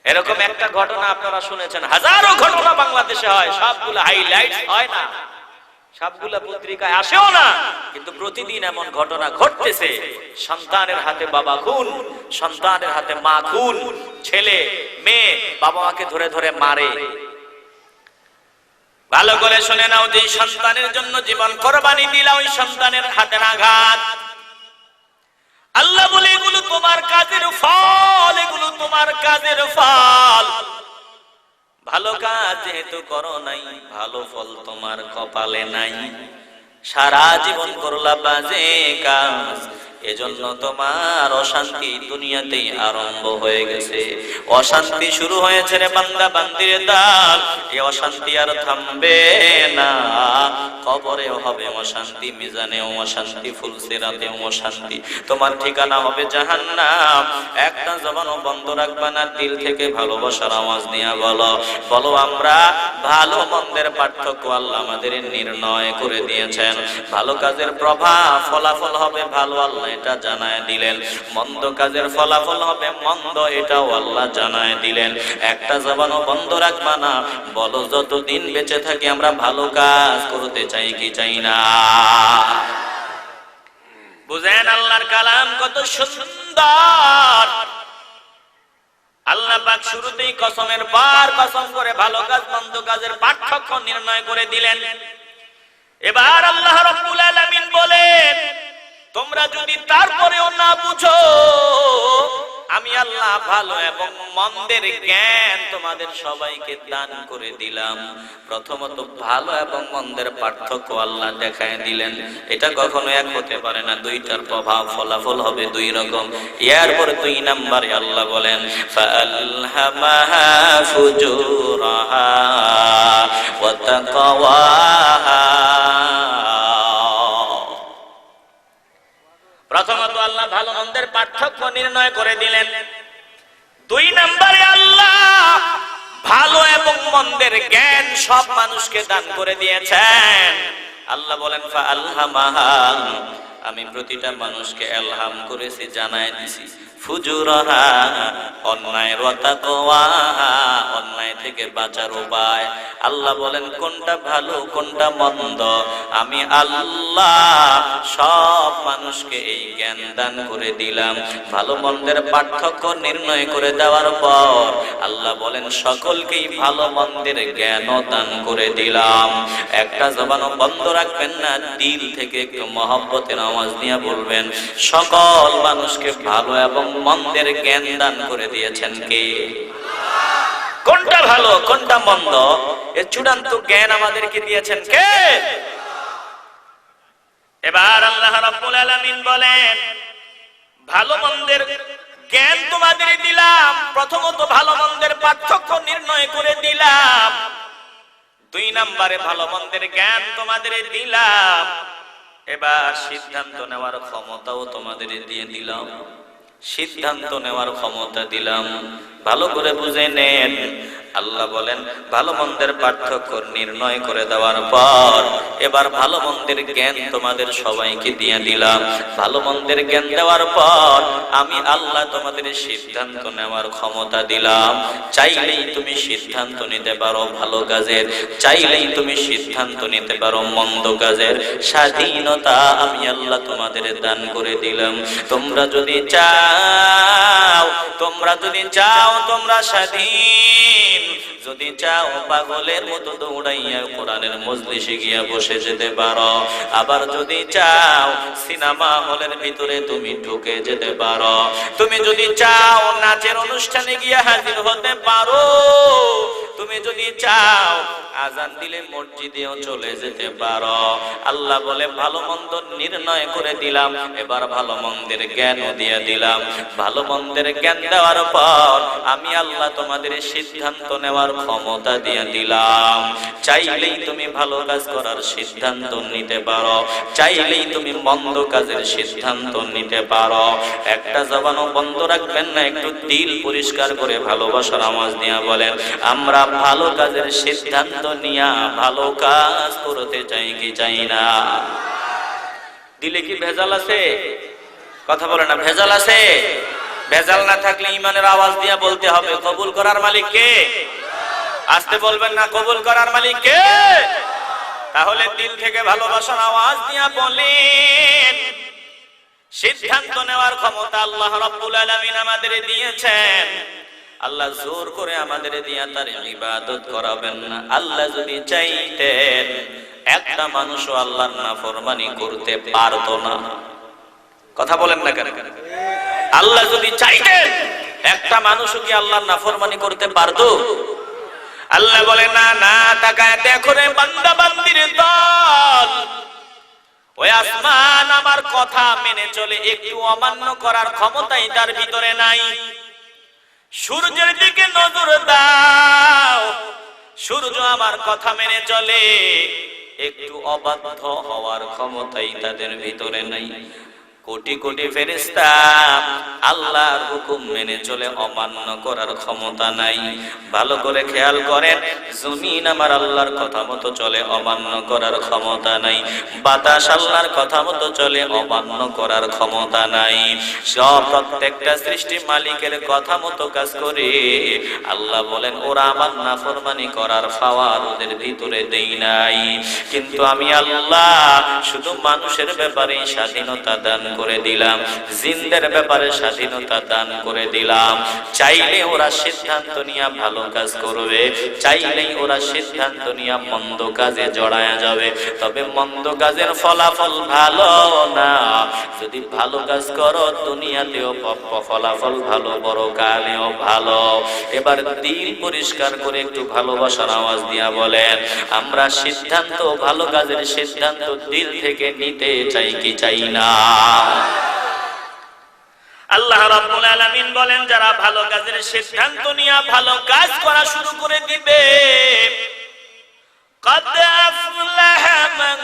এরকম একটা ঘটনা আপনারা শুনেছেন, হাজারো ঘটনা বাংলাদেশে হয়, সবগুলো হাইলাইটস হয় না, সবগুলা পত্রিকায় আসেও না, কিন্তু প্রতিদিন এমন ঘটনা ঘটতেছে। সন্তানের হাতে বাবা খুন, সন্তানের হাতে মা খুন, ছেলে মেয়ে বাবা মাকে ধরে ধরে মারে। ভালো করে শুনে নাও, যে সন্তানের জন্য জীবন কোরবানি দিলা, ওই সন্তানের হাতের আঘাত। আল্লাহ বলে এগুলো তোমার কাজের ফল, এগুলো তোমার কাজের ফল। ভালো কাজ যেহেতু করো নাই, ভালো ফল তোমার কপালে নাই। সারা জীবন করলা বাজে কাজ, এজন্য তোমার অশান্তি দুনিয়াতেই আরম্ভ হয়ে গেছে। অশান্তি শুরু হয়েছে রে বান্দা বান্দির দাল, এই অশান্তি আর থামবে না। কবরেও হবে অশান্তি, মিজানেও অশান্তি, ফুলসিরাতেও অশান্তি, তোমার ঠিকানা হবে জাহান্নাম। একটা জবানও বন্ধ রাখবা না, দিল থেকে ভালোবাসার আওয়াজ নিয়ে বলো, বলো আমরা ভালো মন্দের পার্থক্য আল্লাহ আমাদের নির্ণয় করে দিয়েছেন। ভালো কাজের প্রভাব ফলাফল হবে ভালো, আল্লাহ এটা জানায় দিলেন। মন্দ কাজের ফলাফল হবে মন্দ, এটাও আল্লাহ জানায় দিলেন। একটা জবানও বন্ধ রাখবা না, বলো যতদিন বেঁচে থাকি আমরা ভালো কাজ করতে চাই কি চাই না। বুঝেন আল্লাহর কালাম কত সুন্দর। আল্লাহ পাক শুরুতেই কসমের বার কসম করে ভালো কাজ মন্দ কাজের পার্থক্য নির্ণয় করে দিলেন। এবার আল্লাহ রাব্বুল আলামিন বলেন, তোমরা যদি তারপরেও না বুঝো, আমি আল্লাহ ভালো এবং মন্দের জ্ঞান তোমাদের সবাইকে দান করে দিলাম। প্রথমত ভালো এবং মন্দের পার্থক্য আল্লাহ দেখায় দিলেন। এটা কখনো এক হতে পারে না, দুইটার প্রভাব ফলাফল হবে দুই রকম। এরপর 2 নম্বরে আল্লাহ বলেন, ফাআলহামাহা ফুজুরাহা ওয়া তাকওয়াহা। প্রথমত আল্লাহ ভালো মন্দের পার্থক্য নির্ণয় করে দিলেন। 2 নম্বরে আল্লাহ ভালো এবং মন্দের জ্ঞান সব মানুষকে দান করে দিয়েছেন। আল্লাহ বলেন, ফাআলহামাহা, আমি প্রতিটা মানুষকে এলহাম করেছি, জানায় দিছি। ফুজুরাহা, অন্যায়ের, ওয়া তাকওয়াহা, অন্যায় থেকে বাঁচার উপায়। আল্লাহ বলেন কোনটা ভালো কোনটা মন্দ, আমি আল্লাহ সব মানুষকে এই জ্ঞান দান করে দিলাম। ভালো মন্দের পার্থক্য নির্ণয় করে দেওয়ার পর আল্লাহ বলেন সকলকেই ভালো মন্দের জ্ঞান দান করে দিলাম। একটা জবানও বন্ধ রাখবেন না, দিল থেকে একটু মহব্বতের আওয়াজ নিয়ে বলবেন, সকল মানুষকে ভালো এবং মন্দের জ্ঞান দান করে দিয়েছেন কে? কোনটা ভালো কোনটা মন্দ এর চূড়ান্ত জ্ঞান আমাদেরকে দিয়েছেন কে? এবার আল্লাহ রাব্বুল আলামিন বলেন, ভালো মন্দের জ্ঞান তোমাদের দিলাম। প্রথমত ভালো মন্দের পার্থক্য নির্ণয় করে দিলাম। 2 নম্বরে ভালো মন্দের জ্ঞান তোমাদের দিলাম। এবার সিদ্ধান্ত নেওয়ার ক্ষমতাও তোমাদের দিয়ে দিলাম। সিদ্ধান্ত নেওয়ার ক্ষমতা দিলাম। ভালো করে বুঝে নেন, আল্লাহ বলেন ভালো মন্দের পার্থক্য নির্ণয় করে দেওয়ার পর এবার ভালো মন্দের জ্ঞান তোমাদের সবাইকে দিয়ে দিলাম। ভালো মন্দের জ্ঞান দেওয়ার পর আমি আল্লাহ তোমাদের সিদ্ধান্ত নেওয়ার ক্ষমতা দিলাম। চাইলেই তুমি সিদ্ধান্ত নিতে পারো ভালো কাজের, চাইলেই তুমি সিদ্ধান্ত নিতে পারো মন্দ কাজের। স্বাধীনতা আমি আল্লাহ তোমাদের দান করে দিলাম। তোমরা যদি চাও, তোমরা যদি চাও তোমরা স্বাধীন। যদি চাও পাগলের মতো দৌড়াইয়া কোরআনের মজলিসে গিয়া বসে যেতে পারো। আবার যদি চাও সিনেমা হলের ভিতরে তুমি ঢুকে যেতে পারো। তুমি যদি চাও নাচের অনুষ্ঠানে গিয়া হাজির হতে পারো। তুমি যদি চাও আজান দিলে মসজিদেও চলে যেতে পারো। আল্লাহ বলে ভালো মন্দ নির্ণয় করে দিলাম, এবার ভালো মন্দের জ্ঞানও দিয়ে দিলাম। ভালো মন্দের জ্ঞান দেওয়ার পর আমি আল্লাহ তোমাদের সিদ্ধান্ত নেওয়ার ক্ষমতা দিয়ে দিলাম। চাইলেই তুমি ভালো কাজ করার সিদ্ধান্ত নিতে পারো, চাইলেই তুমি মন্দ কাজের সিদ্ধান্ত নিতে পারো। একটা জবানও বন্ধ রাখবেন না, একটু দিল পরিষ্কার করে ভালোবাসার আওয়াজ নিয়ে বলেন, আমরা ভালো কাজের সিদ্ধান্ত নিয়ে ভালো কাজ করতে চাই কি চাই না? দিলে কি ভেজাল আছে? কথা বলে না, ভেজাল আছে? ভেজাল না থাকলে ইমানের আওয়াজ দিয়ে বলতে হবে, কবুল করার মালিক কে? আসতে বলবেন না, কবুল করার মালিক কে? তাহলে দিল থেকে ভালোবাসার আওয়াজ দিয়ে বলেন, সিদ্ধান্ত নেওয়ার ক্ষমতা আল্লাহ রাব্বুল আলামিন আমাদের দিয়েছেন। আল্লাহ জোর করে আমাদের দিয়ে তার ইবাদত করাবেন না। আল্লাহ যদি চাইতেন একটা মানুষও আল্লাহর নাফরমানি করতে পারতো না। কথা বলেন না কেন? আল্লাহ যদি চাইতেন একটা মানুষও কি আল্লাহর নাফরমানি করতে পারতো? আল্লাহ বলে না, না তাকায় দেখো রে বান্দা বান্দির দল, ওই আসমান আমার কথা মেনে চলে, একটু অমান্য করার ক্ষমতাই তার ভিতরে নাই। সূর্যের দিকে নজর দাও, সূর্য আমার কথা মেনে চলে, একটু অবাধ্য হওয়ার ক্ষমতাই তাদের ভিতরে নাই। কোটি কোটি ফেরেশতা আল্লাহর হুকুম মেনে চলে, অমান্য করার ক্ষমতা নাই। ভালো করে খেয়াল করেন, জমিন আমার আল্লাহর কথা মতো চলে, অমান্য করার ক্ষমতা নাই। বাতাস আল্লাহর কথা মতো চলে, অমান্য করার ক্ষমতা নাই। সব প্রত্যেকটা সৃষ্টি মালিকের কথা মতো কাজ করে। আল্লাহ বলেন ওরা আমার নাফরমানি করার পাওয়ার ওদের ভিতরে দেই নাই। কিন্তু আমি আল্লাহ শুধু মানুষের ব্যাপারে স্বাধীনতা দান করে দিলাম, জিনদের ব্যাপারে স্বাধীনতা দান করে দিলাম। চাইলে ওরা সিদ্ধান্ত নিয়ে ভালো কাজ করবে, চাইলেই ওরা সিদ্ধান্ত নিয়ে মন্দ কাজে জড়ায়া যাবে। তবে মন্দ কাজের ফলাফল ভালো না। যদি ভালো কাজ করো দুনিয়াতেও ফলাফল ভালো, পরকালেও ভালো। এবার দিল পরিষ্কার করে একটু ভালোবাসার আওয়াজ দিয়া বলেন, আমরা সিদ্ধান্ত, ভালো কাজের সিদ্ধান্ত দিল থেকে নিতে চাই কি চাই না? আল্লাহ রাব্বুল আলামিন বলেন, যারা ভালো কাজের সিদ্ধান্ত নিয়ে ভালো কাজ করা শুরু করে দিবে, قد أفلح من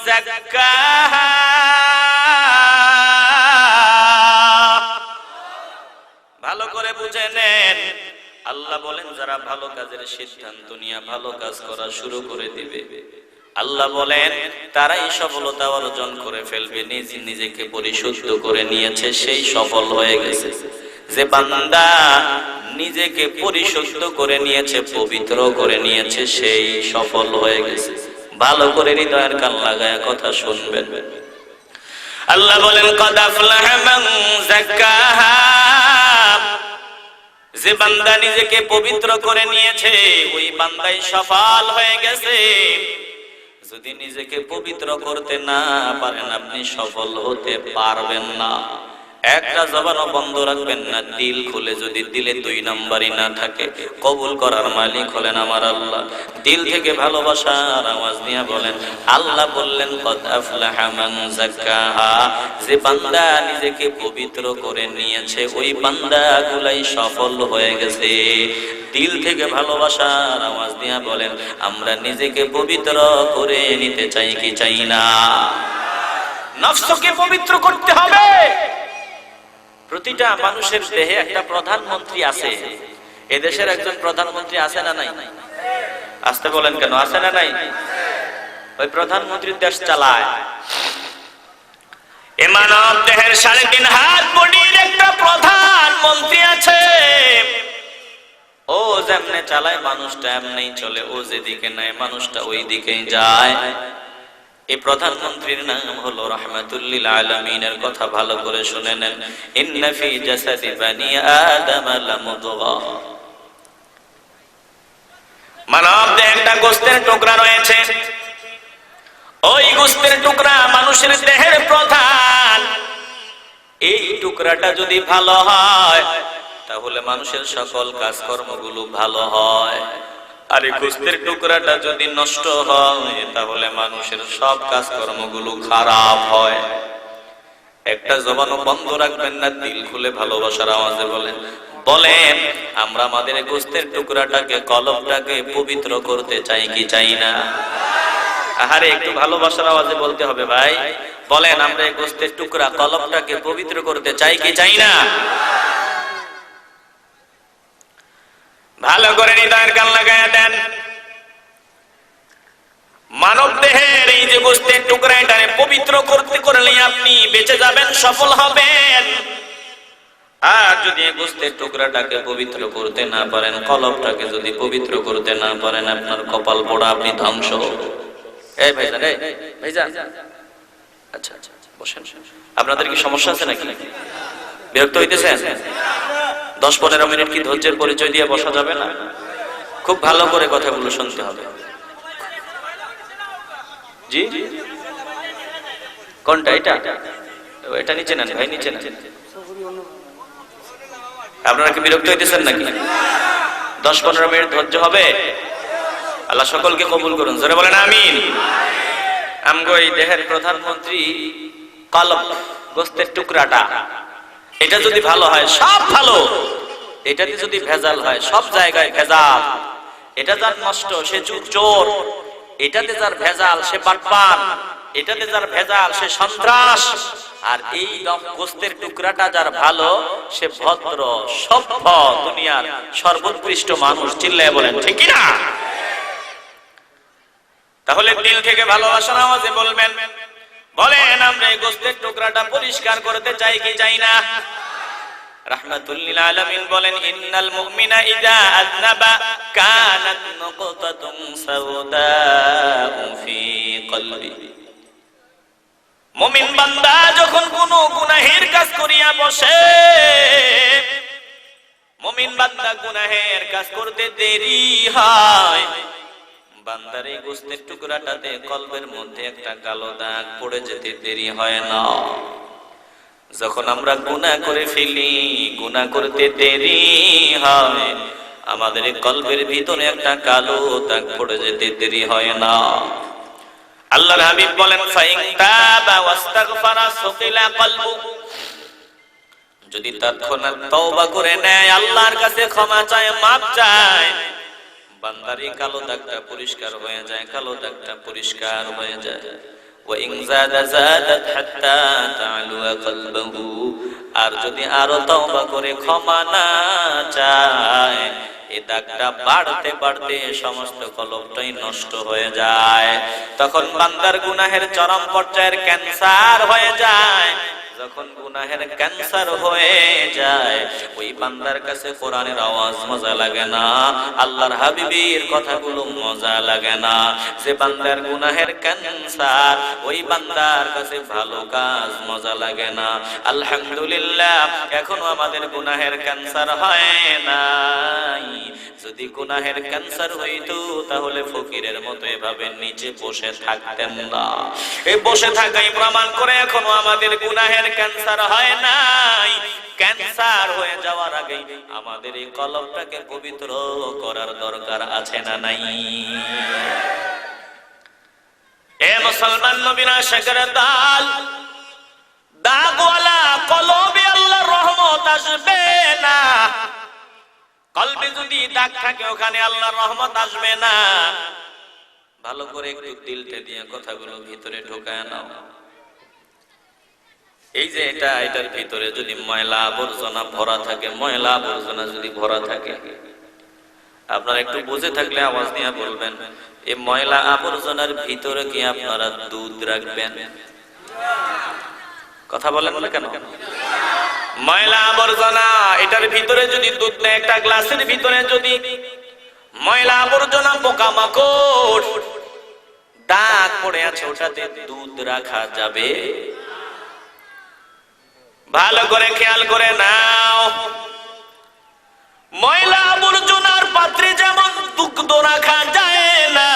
زكاها, ভালো করে বুঝে নেন। আল্লাহ বলেন যারা ভালো কাজের সিদ্ধান্ত নিয়ে ভালো কাজ করা শুরু করে দিবে, আল্লাহ বলেন তারাই সফলতা অর্জন করে ফেলবে। নিজেকে পরিশুদ্ধ করে নিয়েছে সেই সফল হয়ে গেছে। যে বান্দা নিজেকে পরিশুদ্ধ করে নিয়েছে, পবিত্র করে নিয়েছে, সেই সফল হয়ে গেছে। ভালো করে হৃদয়ের কান লাগায় কথা শুনবেন। আল্লাহ বলেন قد أفلح من زكاها, যে বান্দা নিজেকে পবিত্র করে নিয়েছে ওই বান্দাই সফল হয়ে গেছে। যদি নিজেকে পবিত্র করতে না পারেন আপনি সফল হতে পারবেন না। একটা জবানও বন্ধ রাখবেন না। দিল খুলে যদি দিলে দুই নাম্বারই না থাকে, কবুল করার মালিক হলেন আমার আল্লাহ। দিল থেকে ভালোবাসার আওয়াজ নিয়ে বলেন, আল্লাহ বললেন কদ আফলাহা মান যাক্কাহা, যে বান্দা নিজেকে পবিত্র করে নিয়েছে ওই বান্দাগুলাই সফল হয়ে গেছে। দিল থেকে ভালোবাসার আওয়াজ নিয়ে বলেন, আমরা নিজেকে পবিত্র করে নিতে চাই কি চাই না? নফসকে পবিত্র করতে হবে। প্রতিটা মানুষের দেহে একটা প্রধানমন্ত্রী আছে। এদেশের একজন প্রধানমন্ত্রী আছে না নাই? আসতে বলেন কেন, আছে না নাই? ওই প্রধানমন্ত্রী দেশ চালায়। এ মানব দেহের 3.5 হাত বডির একটা প্রধানমন্ত্রী আছে। ও যেমনে চালায় মানুষটা এমনি চলে, ও যেদিকে নেয় মানুষটা ওই দিকেই যায়। এই প্রধানমন্ত্রীর নাম হলো রাহমাতুল লিল আলামিনের। কথা ভালো করে শুনে নেন। ইন্না ফি জাসাদি বানি আদম লামুদগা, মানবদের একটা গোশতের টুকরা রয়েছে। ওই গোশতের টুকরা মানুষের দেহের প্রধান। এই টুকরাটা যদি ভালো হয় তাহলে মানুষের সকল কাজকর্মগুলো ভালো হয়। আর এই গোস্তের টুকরাটা যদি নষ্ট হয় তাহলে মানুষের সব কাজকর্মগুলো খারাপ হয়। একটা জবানও বন্ধ রাখবেন না, দিল খুলে ভালোবাসার আওয়াজে বলেন, বলেন আমরা আমাদের গোস্তের টুকরাটাকে, কলবটাকে পবিত্র করতে চাই কি চাই না? আহারে একটু ভালোবাসার আওয়াজে বলতে হবে ভাই। বলেন আমরা এই গোস্তের টুকরা, কলবটাকে পবিত্র করতে চাই কি চাই না? ভালো করে হৃদয়ের কান লাগায়া দেন। মানব দেহের এই যে গোস্তের টুকরা, এটাকে পবিত্র করতে করলে আপনি বেঁচে যাবেন, সফল হবেন। আর যদি এই গোস্তের টুকরাটাকে পবিত্র করতে না পারেন, কলবটাকে যদি পবিত্র করতে না পারেন, আপনার কপাল পোড়া, আপনি ধ্বংস। এই ভাইজান, এই ভাইজান, আচ্ছা আচ্ছা বসেন। আপনাদের কি সমস্যা আছে নাকি? বিরক্ত হইতেছেন? 10-15 মিনিট কি ধৈর্যের পরিচয় দিয়ে বসা যাবে না? খুব ভালো করে কথাগুলো শুনতে হবে। জি কোনটা? এটা এটা নিচে নেন ভাই, নিচে নেন। আপনারা কি বিরক্ত হইতেছেন নাকি? 10-15 মিনিট ধৈর্য হবে। আল্লাহ সকলকে কবুল করুন, জোরে বলেন আমিন। আমগো এই দেহের প্রধানমন্ত্রী কলব, গোস্তের টুকরাটা, এটা যদি ভালো হয় সব ভালো। এটাতে যদি ভেজাল হয়, সব জায়গায় ভেজাল। এটা যার নষ্ট সে চোর, এটাতে যার ভেজাল সে বাটপার, এটাতে যার ভেজাল সে সন্ত্রাস। আর এই গোস্তের টুকরাটা যার ভালো সে ভদ্র, সভ্য, দুনিয়ার সর্বোৎকৃষ্ট মানুষ। চিল্লায় বলেন ঠিক কি না? তাহলে দিল থেকে ভালোবাসার আওয়াজে বলবেন, বলেন আমরা এই গোস্তের টুকরাটা পরিষ্কার করতে চাই কি চাই না? রাহমাতুল লিল আলামিন বলেন, ইন্নাল মুমিনা ইযা আযনাবা কানাত নুকতাতুন সাওদাউ ফি কলবি। মুমিন বান্দা যখন কোনো গুনাহের কাজ করিয়া বসে, মুমিন বান্দা গুনাহের কাজ করতে দেরি হয়, বান্দার এই গোস্তের টুকরাটাতে কলবের মধ্যে একটা কালো দাগ পড়ে যেতে দেরি হয় না। যখন আমরা গুনাহ করে ফেলি, গুনাহ করতে দেরি হয়, আমাদের কলবের ভিতরে একটা কালো দাগ পড়ে যেতে দেরি হয় না। আল্লাহর হাবিব বলেন, ফাইন তাবা ওয়াস্তাগফারা সুকিলা কলবু, যদি তৎক্ষণাৎ তওবা করে নেয়, আল্লাহর কাছে ক্ষমা চায়, মাপ চায়, বান্দার এই কালো দাগটা পরিষ্কার হয়ে যায়, কালো দাগটা পরিষ্কার হয়ে যায়। وإن زاد زادت حتى تعلو قلبه, আর যদি আরো তওবা করে ক্ষমা না চায়, এই দাগটা বাড়তে বাড়তে সমস্ত কলবটাই নষ্ট হয়ে যায়। তখন বান্দার গুনাহের চরম পর্যায়ের ক্যান্সার হয়ে যায়। যখন গুনাহের ক্যান্সার হয়ে যায়, ওই বান্দার কাছে কোরআনের আওয়াজ মজা লাগে না, আল্লাহর হাবিবের কথাগুলো মজা লাগে না। যে বান্দার গুনাহের ক্যান্সার, ওই বান্দার কাছে ভালো কাজ মজা লাগে না। আলহামদুলিল্লাহ এখনো আমাদের গুনাহের ক্যান্সার হয় নাই। যদি গুনাহের ক্যান্সার হইতো তাহলে ফকিরের মতো এভাবে নিচে বসে থাকতেন না। এই বসে থাকাই প্রমাণ করে এখনো আমাদের গুনাহের ক্যান্সার হয় নাই। ক্যান্সার হয়ে যাওয়ার আগে আমাদের এই কলবটাকে পবিত্র করার দরকার আছে না নাই? এ মুসলমান নবীর আশিকের দল, দাগওয়ালা কলবে আল্লাহর রহমত আসবে না। কলবে যদি দাগ থাকে ওখানে আল্লাহর রহমত আসবে না। ভালো করে একটু দিলটা দিয়ে কথাগুলো ভিতরে ঢোকায় নাও। এই যে এটার ভিতরে যদি ময়লা আবর্জনা ভরা থাকে, ময়লা আবর্জনা যদি ভরা থাকে, আপনারা একটু বুঝে থাকলে আওয়াজ দিয়ে বলবেন, এই ময়লা আবর্জনার ভিতরে কি আপনারা দুধ রাখবেন? কথা বলেন না কেন? ময়লা আবর্জনা এটার ভিতরে যদি দুধ নেই, একটা গ্লাসের ভিতরে যদি ময়লা আবর্জনা, পোকামাকড়, দাগ পড়ে আছে, ওটাতে দুধ রাখা যাবে? ভালো করে খেয়াল করে নাও। ময়লা আবর্জনার পাত্রে যেমন দুগ্ধ রাখা যায় না,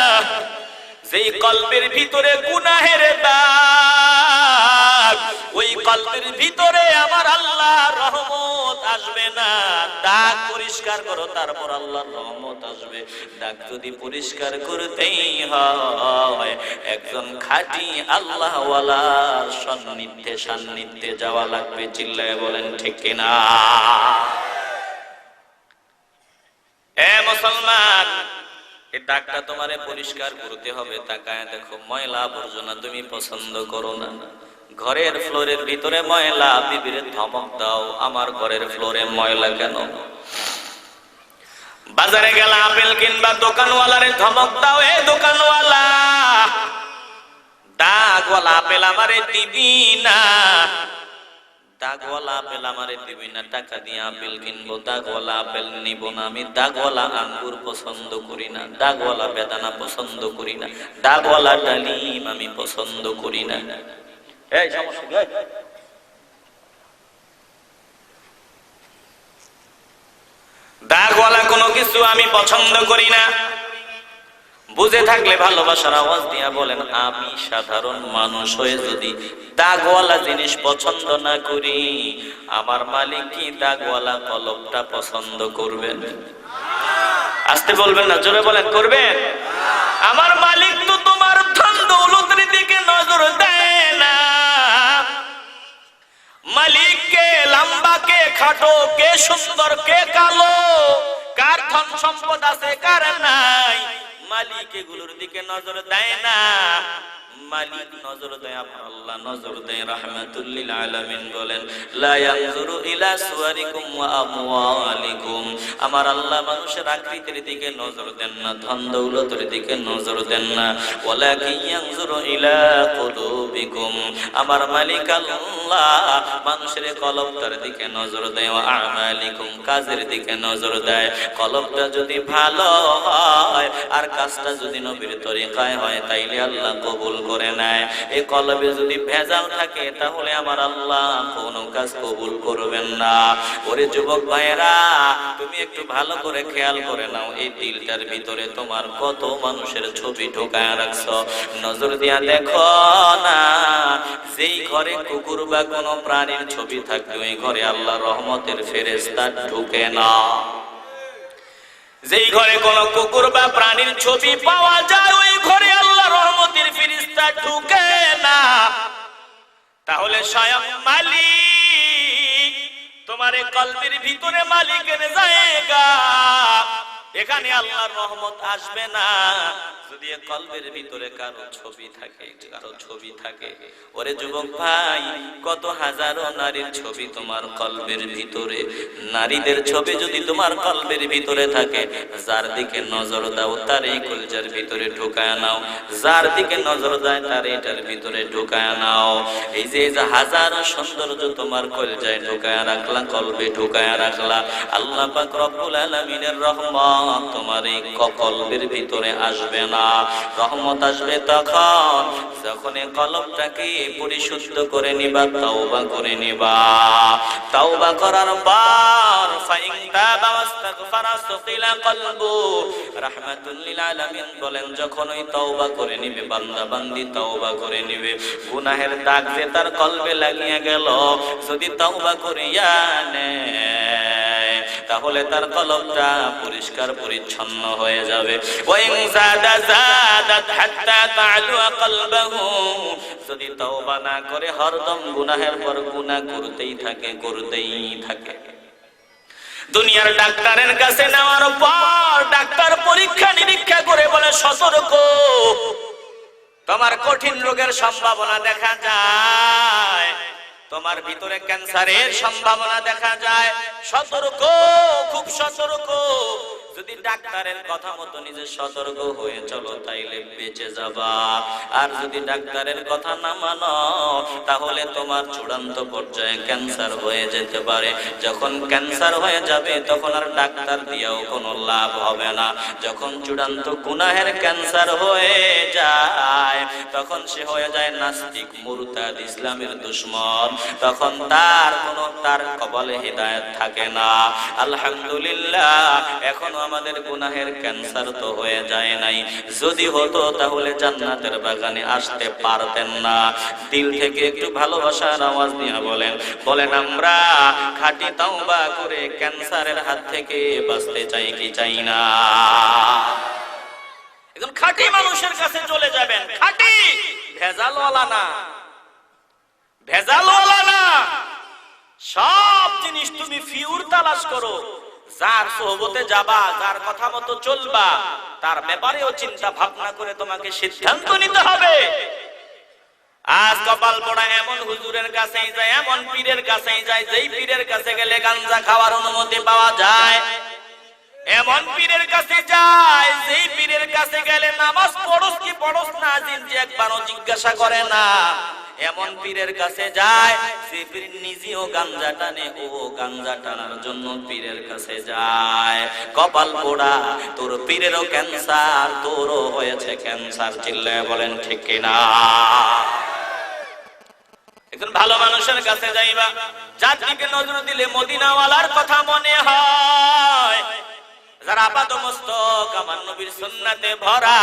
যেই কলবের ভিতরে গুনাহের দাগ, ওই কলবের ভিতরে আমার আল্লাহর রহমত আসবে না। দাগ পরিষ্কার করো, তারপর আল্লাহর রহমত আসবে। দাগ যদি পরিষ্কার করতেই হয়, একজন খাঁটি আল্লাহওয়ালার সান্নিধ্যে যাওয়া লাগবে। চিল্লায় বলেন ঠিক কিনা? এ মুসলমান, এই দাগটা তোমারে পরিষ্কার করতে হবে। তাকায় দেখো, ময়লা আবর্জনা তুমি পছন্দ করো না। ঘরের ফ্লোরের ভিতরে ময়লা, বিবির ধমক দাও, আমার ঘরের ফ্লোরে ময়লা কেন? বাজারে গেলে আপেল কিনবা, দোকানওয়ালারে ধমক দাও, এ দোকানওয়ালা, দাগওয়ালা আপেল আমারে দিবি না, দাগওয়ালা আপেল আমারে দিবি না, টাকা দিয়ে আপেল কিনবো, দাগওয়ালা আপেল নিব না। আমি দাগওয়ালা আঙ্গুর পছন্দ করি না, দাগওয়ালা বেদানা পছন্দ করি না, দাগওয়ালা ডালিম আমি পছন্দ করি না। এই সমস্যা, দাগওয়ালা কোনো কিছু আমি পছন্দ করি না। বুঝে থাকলে ভালোবাসার আওয়াজ দিয়া বলেন, আমি সাধারণ মানুষ হয়ে যদি দাগওয়ালা জিনিস পছন্দ না করি, আমার মালিক কি দাগওয়ালা কলমটা পছন্দ করবেন? আসতে বলবেন না, জোরে বলেন করবেন। আমার মালিক তো তোমার ধন দৌলতের দিকে নজর দেয় না। মালিক কে লম্বা, কে খাটো, কে সুন্দর, কে কালো, কার ধন সম্পদ আছে কার নাই, মালিক এগুলোর দিকে নজর দেয় না। মালিক নজর দেয় আমার আল্লাহ, নজর দেয়। রাহমাতুল লিল আলামিন বলেন, লা ইয়ানজুরু ইলা সুওয়ারিকুম ওয়া আমওয়ালিকুম। আমার আল্লাহ মানুষের আকৃতির দিকে নজর দেন না, ধন দৌলতের দিকে নজর দেন না। ওয়ালাকিন ইয়ানজুরু ইলা কুলুবিকুম। আমার মালিক আল্লাহ মানুষের কলবটার দিকে নজর দেয়। ওয়া আমালিকুম, কাজের দিকে নজর দেয়। কলবটা যদি ভালো হয় আর কাজটা যদি নবীর তরিকায় হয়, তাইলে আল্লাহ কবুল করে নেয়। এই কলবে যদি ভেজাল থাকে, তাহলে আমার আল্লাহ কোনো কাজ কবুল করবেন না। ওরে যুবক ভাইয়েরা, তুমি একটু ভালো করে খেয়াল করে নাও, এই দিলটার ভিতরে তোমার কত মানুষের ছবি ঢোকায় রাখছো। নজর দিয়া দেখো না, যেই ঘরে কুকুর বা কোনো প্রাণীর ছবি থাকবে, ওই ঘরে আল্লাহ রহমতের ফেরেশতা ঢুকে না। যেই ঘরে কোন কুকুর বা প্রাণীর ছবি পাওয়া যায়, ওই ঘরে আল্লাহ রহমতের ফেরেশতা ঢুকে না। তাহলে স্বয়ং মালিক তোমার কলবের ভিতরে মালিকের জায়গা, এখানে আল্লাহর রহমত আসবে না যদি কলবের ভিতরে কারো ছবি থাকে, কারো ছবি থাকে। ওরে যুবক ভাই, কত হাজারো নারীর ছবি তোমার কলবের ভিতরে। নারীদের ছবি যদি তোমার কলবের ভিতরে থাকে, যার দিকে নজর দাও তার এই কলজার ভিতরে ঢুকায় নাও, যার দিকে নজর দেয় তার এটার ভিতরে ঢুকায় নাও। এই যে হাজারো সৌন্দর্য তোমার কলজায় ঢুকায় রাখলা, কলবে ঢুকায় রাখলা, আল্লাহ পাক রব্বুল আলামিনের রহমত তোমার এই কলবের ভিতরে আসবে না। রহমত আসবে তখন যখন এই কলবটাকে পরিশুদ্ধ করে নিবা, তাওবা করে নিবা। তাওবা করার পর ফাইন তাবা ওয়াস্তাগফারা সুকিলা কলবু। রাহমাতুল লিল আলামিন বলেন, যখন ওই তাওবা করে নিবে, বান্দা বান্দি তাওবা করে নিবে, গুনাহের দাগ যে তার কলবে লাগিয়ে গেল, যদি তাওবা করিয়া নেয়, তাহলে তার কলবটা পরিষ্কার পরিচ্ছন্ন হয়ে যাবে। ওয়াইন যাদা যাদাত হাত্তা তা'লু কলবহু। যদি তওবা না করে হরদম গুনাহের পর গুনাহ করতেই থাকে, করতেই থাকে। দুনিয়ার ডাক্তারের কাছে নেওয়ার পর ডাক্তার পরীক্ষা নিরীক্ষা করে বলে, সতর্ক, তোমার কঠিন রোগের সম্ভাবনা দেখা যায়, তোমার ভিতরে ক্যান্সারের সম্ভাবনা দেখা যায়, সতর্ক, খুব সতর্ক। যদি ডাক্তারের কথা মতো নিজে সতর্ক হয়ে চলো, তাইলে বেঁচে যাবা। আর যদি ডাক্তারের কথা না মানো, তাহলে তোমার চূড়ান্ত পর্যায়ে ক্যান্সার হয়ে যেতে পারে। যখন ক্যান্সার হয়ে যাবে, তখন আর ডাক্তার দিয়েও কোনো লাভ হবে না। যখন চূড়ান্ত গুনাহের ক্যান্সার হয়ে যায়, তখন সে হয়ে যায় নাস্তিক, মুরতাদ, ইসলামের দুশমন। তখন তার কবলে হিদায়াত থাকে না। আলহামদুলিল্লাহ, এখনো আমাদের গুনাহের ক্যান্সার তো হয়ে যায় নাই, যদি হতো তাহলে জান্নাতের বাগানে আসতে পারতেন না। দিল থেকে একটু ভালোবাসার আওয়াজ নিয়ে বলেন, বলেন আমরা খাঁটি তাওবা করে ক্যান্সারের হাত থেকে বাঁচতে চাই কি চাই না? একজন খাঁটি মানুষের কাছে চলে যাবেন, খাঁটি, ভেজালওয়ালা না, ভেজালওয়ালা না। সব জিনিস তুমি ফিউর তালাশ করো। যার সোহবতে যাবা, যার কথা মতো চলবা, তার ব্যাপারেও চিন্তা ভাবনা করে তোমাকে সিদ্ধান্ত নিতে হবে। আজ কপাল পড়া এমন হুজুরের কাছেই যায়, এমন পীরের কাছেই যায়, যেই পীরের কাছে গেলে গাঞ্জা খাওয়ার অনুমতি পাওয়া যায়। এমন পীরের কাছে যায়, যেই পীরের কাছে গেলে নামাজ পড়স কি পড়স না জিনজি একবারও জিজ্ঞাসা করে না। এমন পীরের কাছে যায়, যে পীর নিজেও গাঞ্জা টানে, ও গাঞ্জা টানার জন্য পীরের কাছে যায়। কপাল পোড়া, তোর পীরেরও ক্যান্সার, তোরও হয়েছে ক্যান্সার। চিল্লায় বলেন ঠিক কিনা? একজন ভালো মানুষের কাছে যাইবা, যার দিকে নজর দিলে মদিনাওয়ালার কথা মনে হয়, যারা আপাতমস্তক আমার নবীর সুন্নাতে ভরা,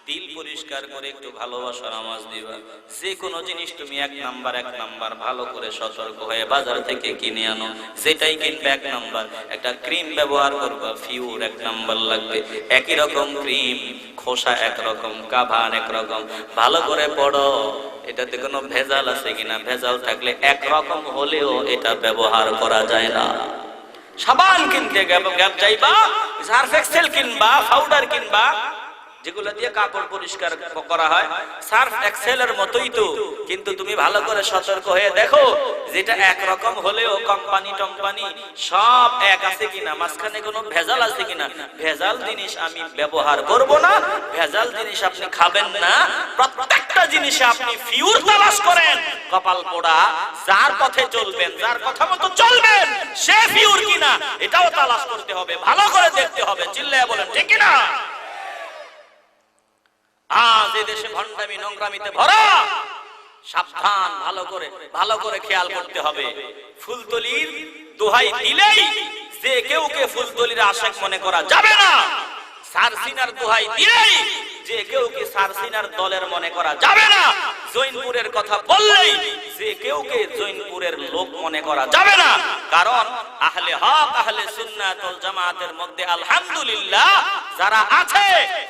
দিল পরিষ্কার করে একটু ভালোবাসার আওয়াজ দিবা। যে কোনো জিনিস তুমি এক নাম্বার ভালো করে সতর্ক হয়ে বাজার থেকে কিনে আনো, যেটাই কিনবে এক নাম্বার। একটা ক্রিম ব্যবহার করবা, ফিউর এক নাম্বার লাগবে। একই রকম ক্রিম, খোসা একরকম, কাভান একরকম। ভালো করে পড়ো, এটাতে কোনো ভেজাল আছে কিনা। ভেজাল থাকলে একরকম হলেও এটা ব্যবহার করা যায় না। সাবান কিনতে যাইবা, সার্ফ এক্সেল কিনবা, পাউডার কিনবা, যেগুলো দিয়ে কাপড় পরিষ্কার করা হয়, সার্ফ এক্সেলের মতোই তো। কিন্তু তুমি ভালো করে সতর্ক হয়ে দেখো, যেটা একরকম হলেও কোম্পানি টম্পানি সব এক আছে কিনা, মাঝখানে কোনো ভেজাল আছে কিনা। ভেজাল জিনিস আমি ব্যবহার করব না, ভেজাল জিনিস আপনি খাবেন না। প্রত্যেকটা জিনিসে আপনি ফিউর তালাশ করেন। কপাল পোড়া, যার পথে চলবেন, যার কথা মতো চলবেন, সে ফিউর কিনা এটাও তালাশ করতে হবে, ভালো করে দেখতে হবে। চিল্লায় বলেন ঠিক কিনা? আজ এই দেশে ভণ্ডামি নোংরামিতে ভরা, সাবধান, ভালো করে খেয়াল করতে হবে। ফুলতলির দোহাই দিলেই যে কেউ কে ফুলতলির আশিক মনে করা যাবে না। সারসিনার দোহাই দিলেই যে কেউ কে সারসিনার দলের মনে করা যাবে না। জৈনপুরের কথা বললেই যে কেউ কে জৈনপুরের লোক মনে করা যাবে না। কারণ আহলে হক, আহলে সুন্নাত ওয়াল জামাতের মধ্যে আলহামদুলিল্লাহ যারা আছে,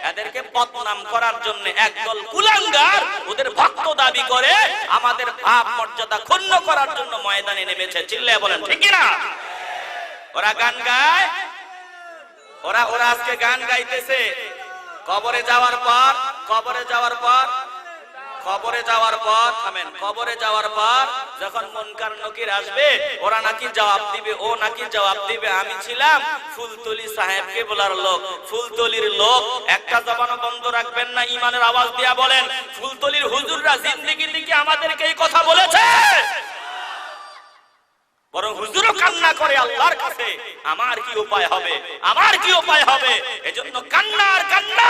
এদেরকে বদনাম করার জন্য একদল কুলাঙ্গার ওদের ভক্ত দাবি করে আমাদের ভাব মর্যাদা ক্ষুণ্ণ করার জন্য ময়দানে নেমেছে। চিল্লায় বলেন ঠিক কিনা? ওরা গান গায়, ওরা আজকে গান গাইতেছে। কবরে যাওয়ার পর যখন মুনকার নকির আসবে, ওরা নাকি জবাব দিবে, ও নাকি জবাব দিবে, আমি ছিলাম ফুলতলি সাহেব কেবলার লোক। ফুলতলির লোক একটা জবানও বন্ধ রাখবেন না, ইমানের আওয়াজ দিয়া বলেন, ফুলতলির হুজুররা জিন্দেগিতে কি আমাদেরকে এই কথা বলেছে? বরং হুজুরও কান্না করে আল্লাহর কাছে, আমার কি উপায় হবে, আমার কি উপায় হবে। এজন্য কান্না আর কান্না।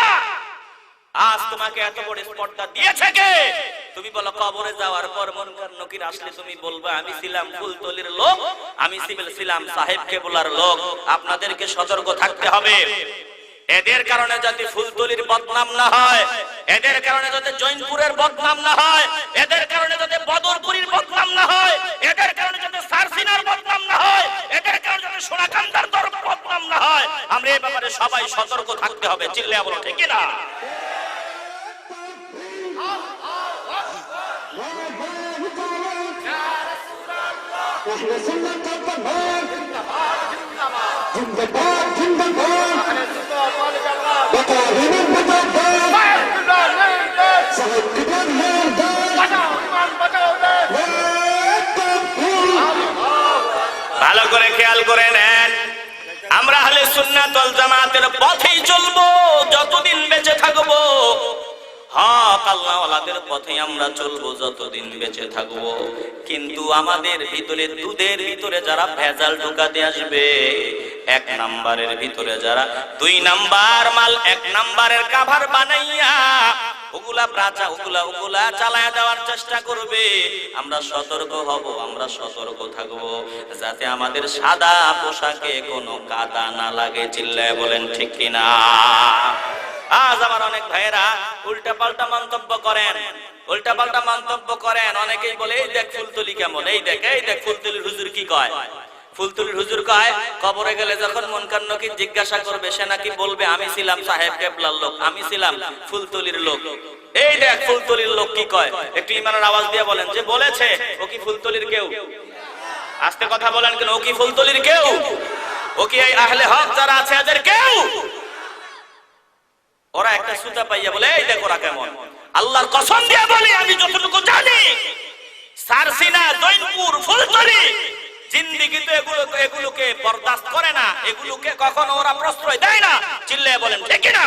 আজ তোমাকে এত বড় স্পর্ধা দিয়েছে কে? তুমি বলো কবরে যাওয়ার পর মুনকার নকির আসলে তুমি বলবা আমি ছিলাম ফুলতলির লোক, আমি ছিলাম সাহেব কেবলার লোক। আপনাদেরকে সতর্ক থাকতে হবে। এদের কারণে যাতে ফুলতলির বদনাম না হয়, এদের কারণে যাতে জৈনপুরের বদনাম না হয়, এদের কারণে যাতে বদরপুরীর বদনাম না হয়, এদের কারণে যাতে সারসিনার বদনাম না হয়, এদের কারণে যাতে সোনাকান্দার বদনাম না হয়, আমরা এই ব্যাপারে সবাই সতর্ক থাকতে হবে। চিল্লায়া বলো ঠিক কিনা? ভালো করে খেয়াল করে নেন, আমরা আহলে সুন্নাত ওয়াল জামাতের পথেই চলবো যতদিন বেঁচে থাকবো। হক আল্লাহওয়ালাদের পথে আমরা চলবো যতদিন বেঁচে থাকবো। কিন্তু আমাদের ভিতরে, দুধের ভিতরে যারা ভেজাল ঢোকাতে আসবে, এক নাম্বারের ভিতরে যারা 2 নাম্বার মাল 1 নাম্বারের কাভার বানাইয়া ওগুলা চালায় দেওয়ার চেষ্টা করবে, আমরা সতর্ক হব, আমরা সতর্ক থাকব, যাতে আমাদের সাদা পোশাকে কোনো কাদা না লাগে। চিল্লায় বলেন ঠিক কিনা? আজ আমার অনেক ভাইয়েরা উল্টাপাল্টা মন্তব্য করেন, অনেকেই বলে এই দেখ ফুলতলি কেমন, এই দেখ ফুলতলির হুজুর কি কয়। ফুলতলির হুজুর কয় কবরে গেলে যখন মুনকার নকির জিজ্ঞাসা করবে, সে নাকি বলবে আমি ছিলাম সাহেব কেবলার লোক, আমি ছিলাম ফুলতলির লোক। এই দেখ ফুলতলির লোক কি কয়। একটু ইমানের আওয়াজ দিয়ে বলেন, যে বলেছে ও কি ফুলতলির কেউ? আস্তে কথা বলেন কেন, ও কি ফুলতলির কেউ? ও কি এই আহলে হক যারা আছে এদের কেউ? ওরা একটা সুতা পাইয়া বলে এই দেখ ওরা কেমন। আল্লাহর কসম দিয়ে বলি, আমি যতটুকু জানি, সারসিনা, জৈনপুর, ফুলতলি জিন্দেগিতে এগুলোকে বরদাস্ত করে না, এগুলোকে কখনো ওরা প্রশ্রয় দেয় না। চিল্লায় বলেন ঠিক না?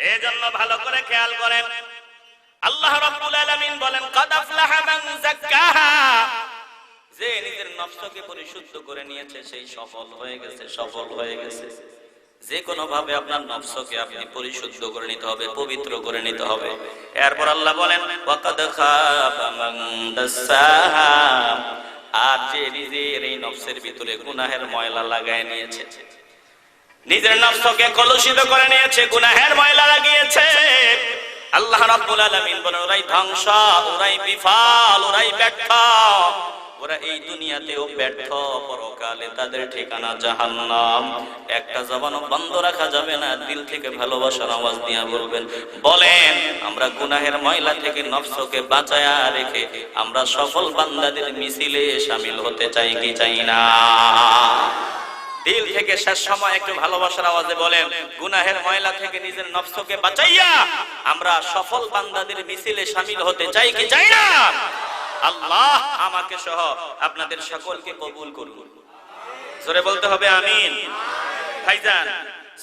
এজন্য ভালো করে খেয়াল করেন, আল্লাহ রাব্বুল আলামিন বলেন কাদ আফলাহা মান যাক্কাহা, যে নিজের নফসকে পরিশুদ্ধ করে নিয়েছে সেই সফল হয়ে গেছে। যে কোনো ভাবে আপনার নফসকে আপনি পরিশুদ্ধ করে নিতে হবে, পবিত্র করে নিতে হবে। এরপর আল্লাহ বলেন ওয়াকাদ খাবা মান দাসাহা, আর যে নিজের এই নফসের ভিতরে গুনাহের ময়লা লাগায় নিয়েছে, নিজের নফসকে কলুষিত করে নিয়েছে, গুনাহের ময়লা লাগিয়েছে, আল্লাহ রাব্বুল আলামিন বলেন ওরাই ধ্বংস, ওরাই বিফল, ওরাই ব্যর্থ, ওরা এই দুনিয়াতেও ব্যর্থ, পরকালে তাদের ঠিকানা জাহান্নাম। একটা জবানও বন্ধ রাখা যাবে না, দিল থেকে ভালোবাসার আওয়াজ দিয়ে বলেন আমরা গুনাহের ময়লা থেকে নফসকে বাঁচায়া রেখে আমরা সফল বান্দাদের মিছিলে শামিল হতে চাই কি চাই না? দিল থেকে শেষ সময় একটু ভালোবাসার আওয়াজে বলেন গুনাহের ময়লা থেকে নিজের নফসকে বাঁচাইয়া আমরা সফল বান্দাদের মিছিলে শামিল হতে চাই কি চাই না? আল্লাহ আমাকে সহ আপনাদের সকলকে কবুল করুন। জোরে বলতে হবে আমিন। ভাইজান,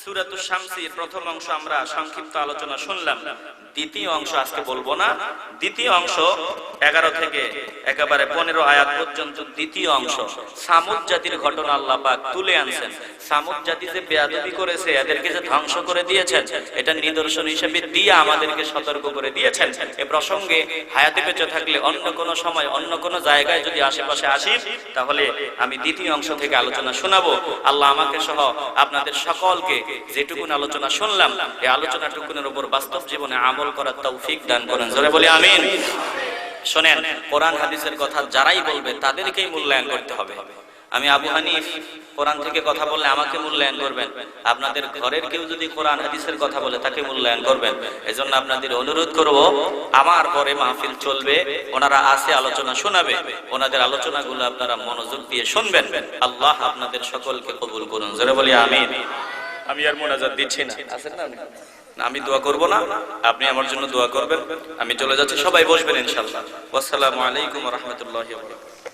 সূরাতুশ শামসের প্রথম অংশ আমরা সংক্ষিপ্ত আলোচনা শুনলাম। দ্বিতীয় অংশ আজকে বলবো না। দ্বিতীয় অংশ 11 থেকে একেবারে 15 আয়াত পর্যন্ত দ্বিতীয় অংশ। সামুদ জাতির ঘটনা আল্লাহ পাক তুলে আনছেন। সামুদ জাতি যে বেয়াদবি করেছে, এদেরকে যে ধ্বংস করে দিয়েছেন, এটা নিদর্শন হিসেবে দিয়ে আমাদেরকে সতর্ক করে দিয়েছেন। এ প্রসঙ্গে হায়াতে বেঁচে থাকলে অন্য কোনো সময় অন্য কোনো জায়গায় যদি আশেপাশে আসি, তাহলে আমি দ্বিতীয় অংশ থেকে আলোচনা শোনাবো। আল্লাহ আমাকে সহ আপনাদের সকলকে যেটুকুন আলোচনা শুনলাম, এই আলোচনাটুকুনের উপর বাস্তব জীবনে আমল করার তৌফিক দান করেন। জোরে বলি আমিন। শোনেন, কোরআন হাদিসের কথা যারাই বলবে তাদেরকেই মূল্যায়ন করতে হবে। আমি আবু হানিফ কোরআন থেকে কথা বললে আমাকে মূল্যায়ন করবেন, আপনাদের ঘরের কেউ যদি কোরআন হাদিসের কথা বলে তাকে মূল্যায়ন করবেন। এজন্য আপনাদের অনুরোধ করব, আমার পরে মাহফিল চলবে, ওনারা আসে আলোচনা শোনাবে, ওনাদের আলোচনাগুলো আপনারা মনোযোগ দিয়ে শুনবেন। আল্লাহ আপনাদের সকলকে কবুল করুন। জোরে বলি আমিন। আমি আর মোনাজাত দিচ্ছি না, আছেন না? আমি দোয়া করব না, আপনি আমার জন্য দোয়া করবেন। আমি চলে যাচ্ছি, সবাই বসবেন ইনশাআল্লাহ। আসসালামু আলাইকুম ওয়া রাহমাতুল্লাহি ওয়া বারাকাতুহু।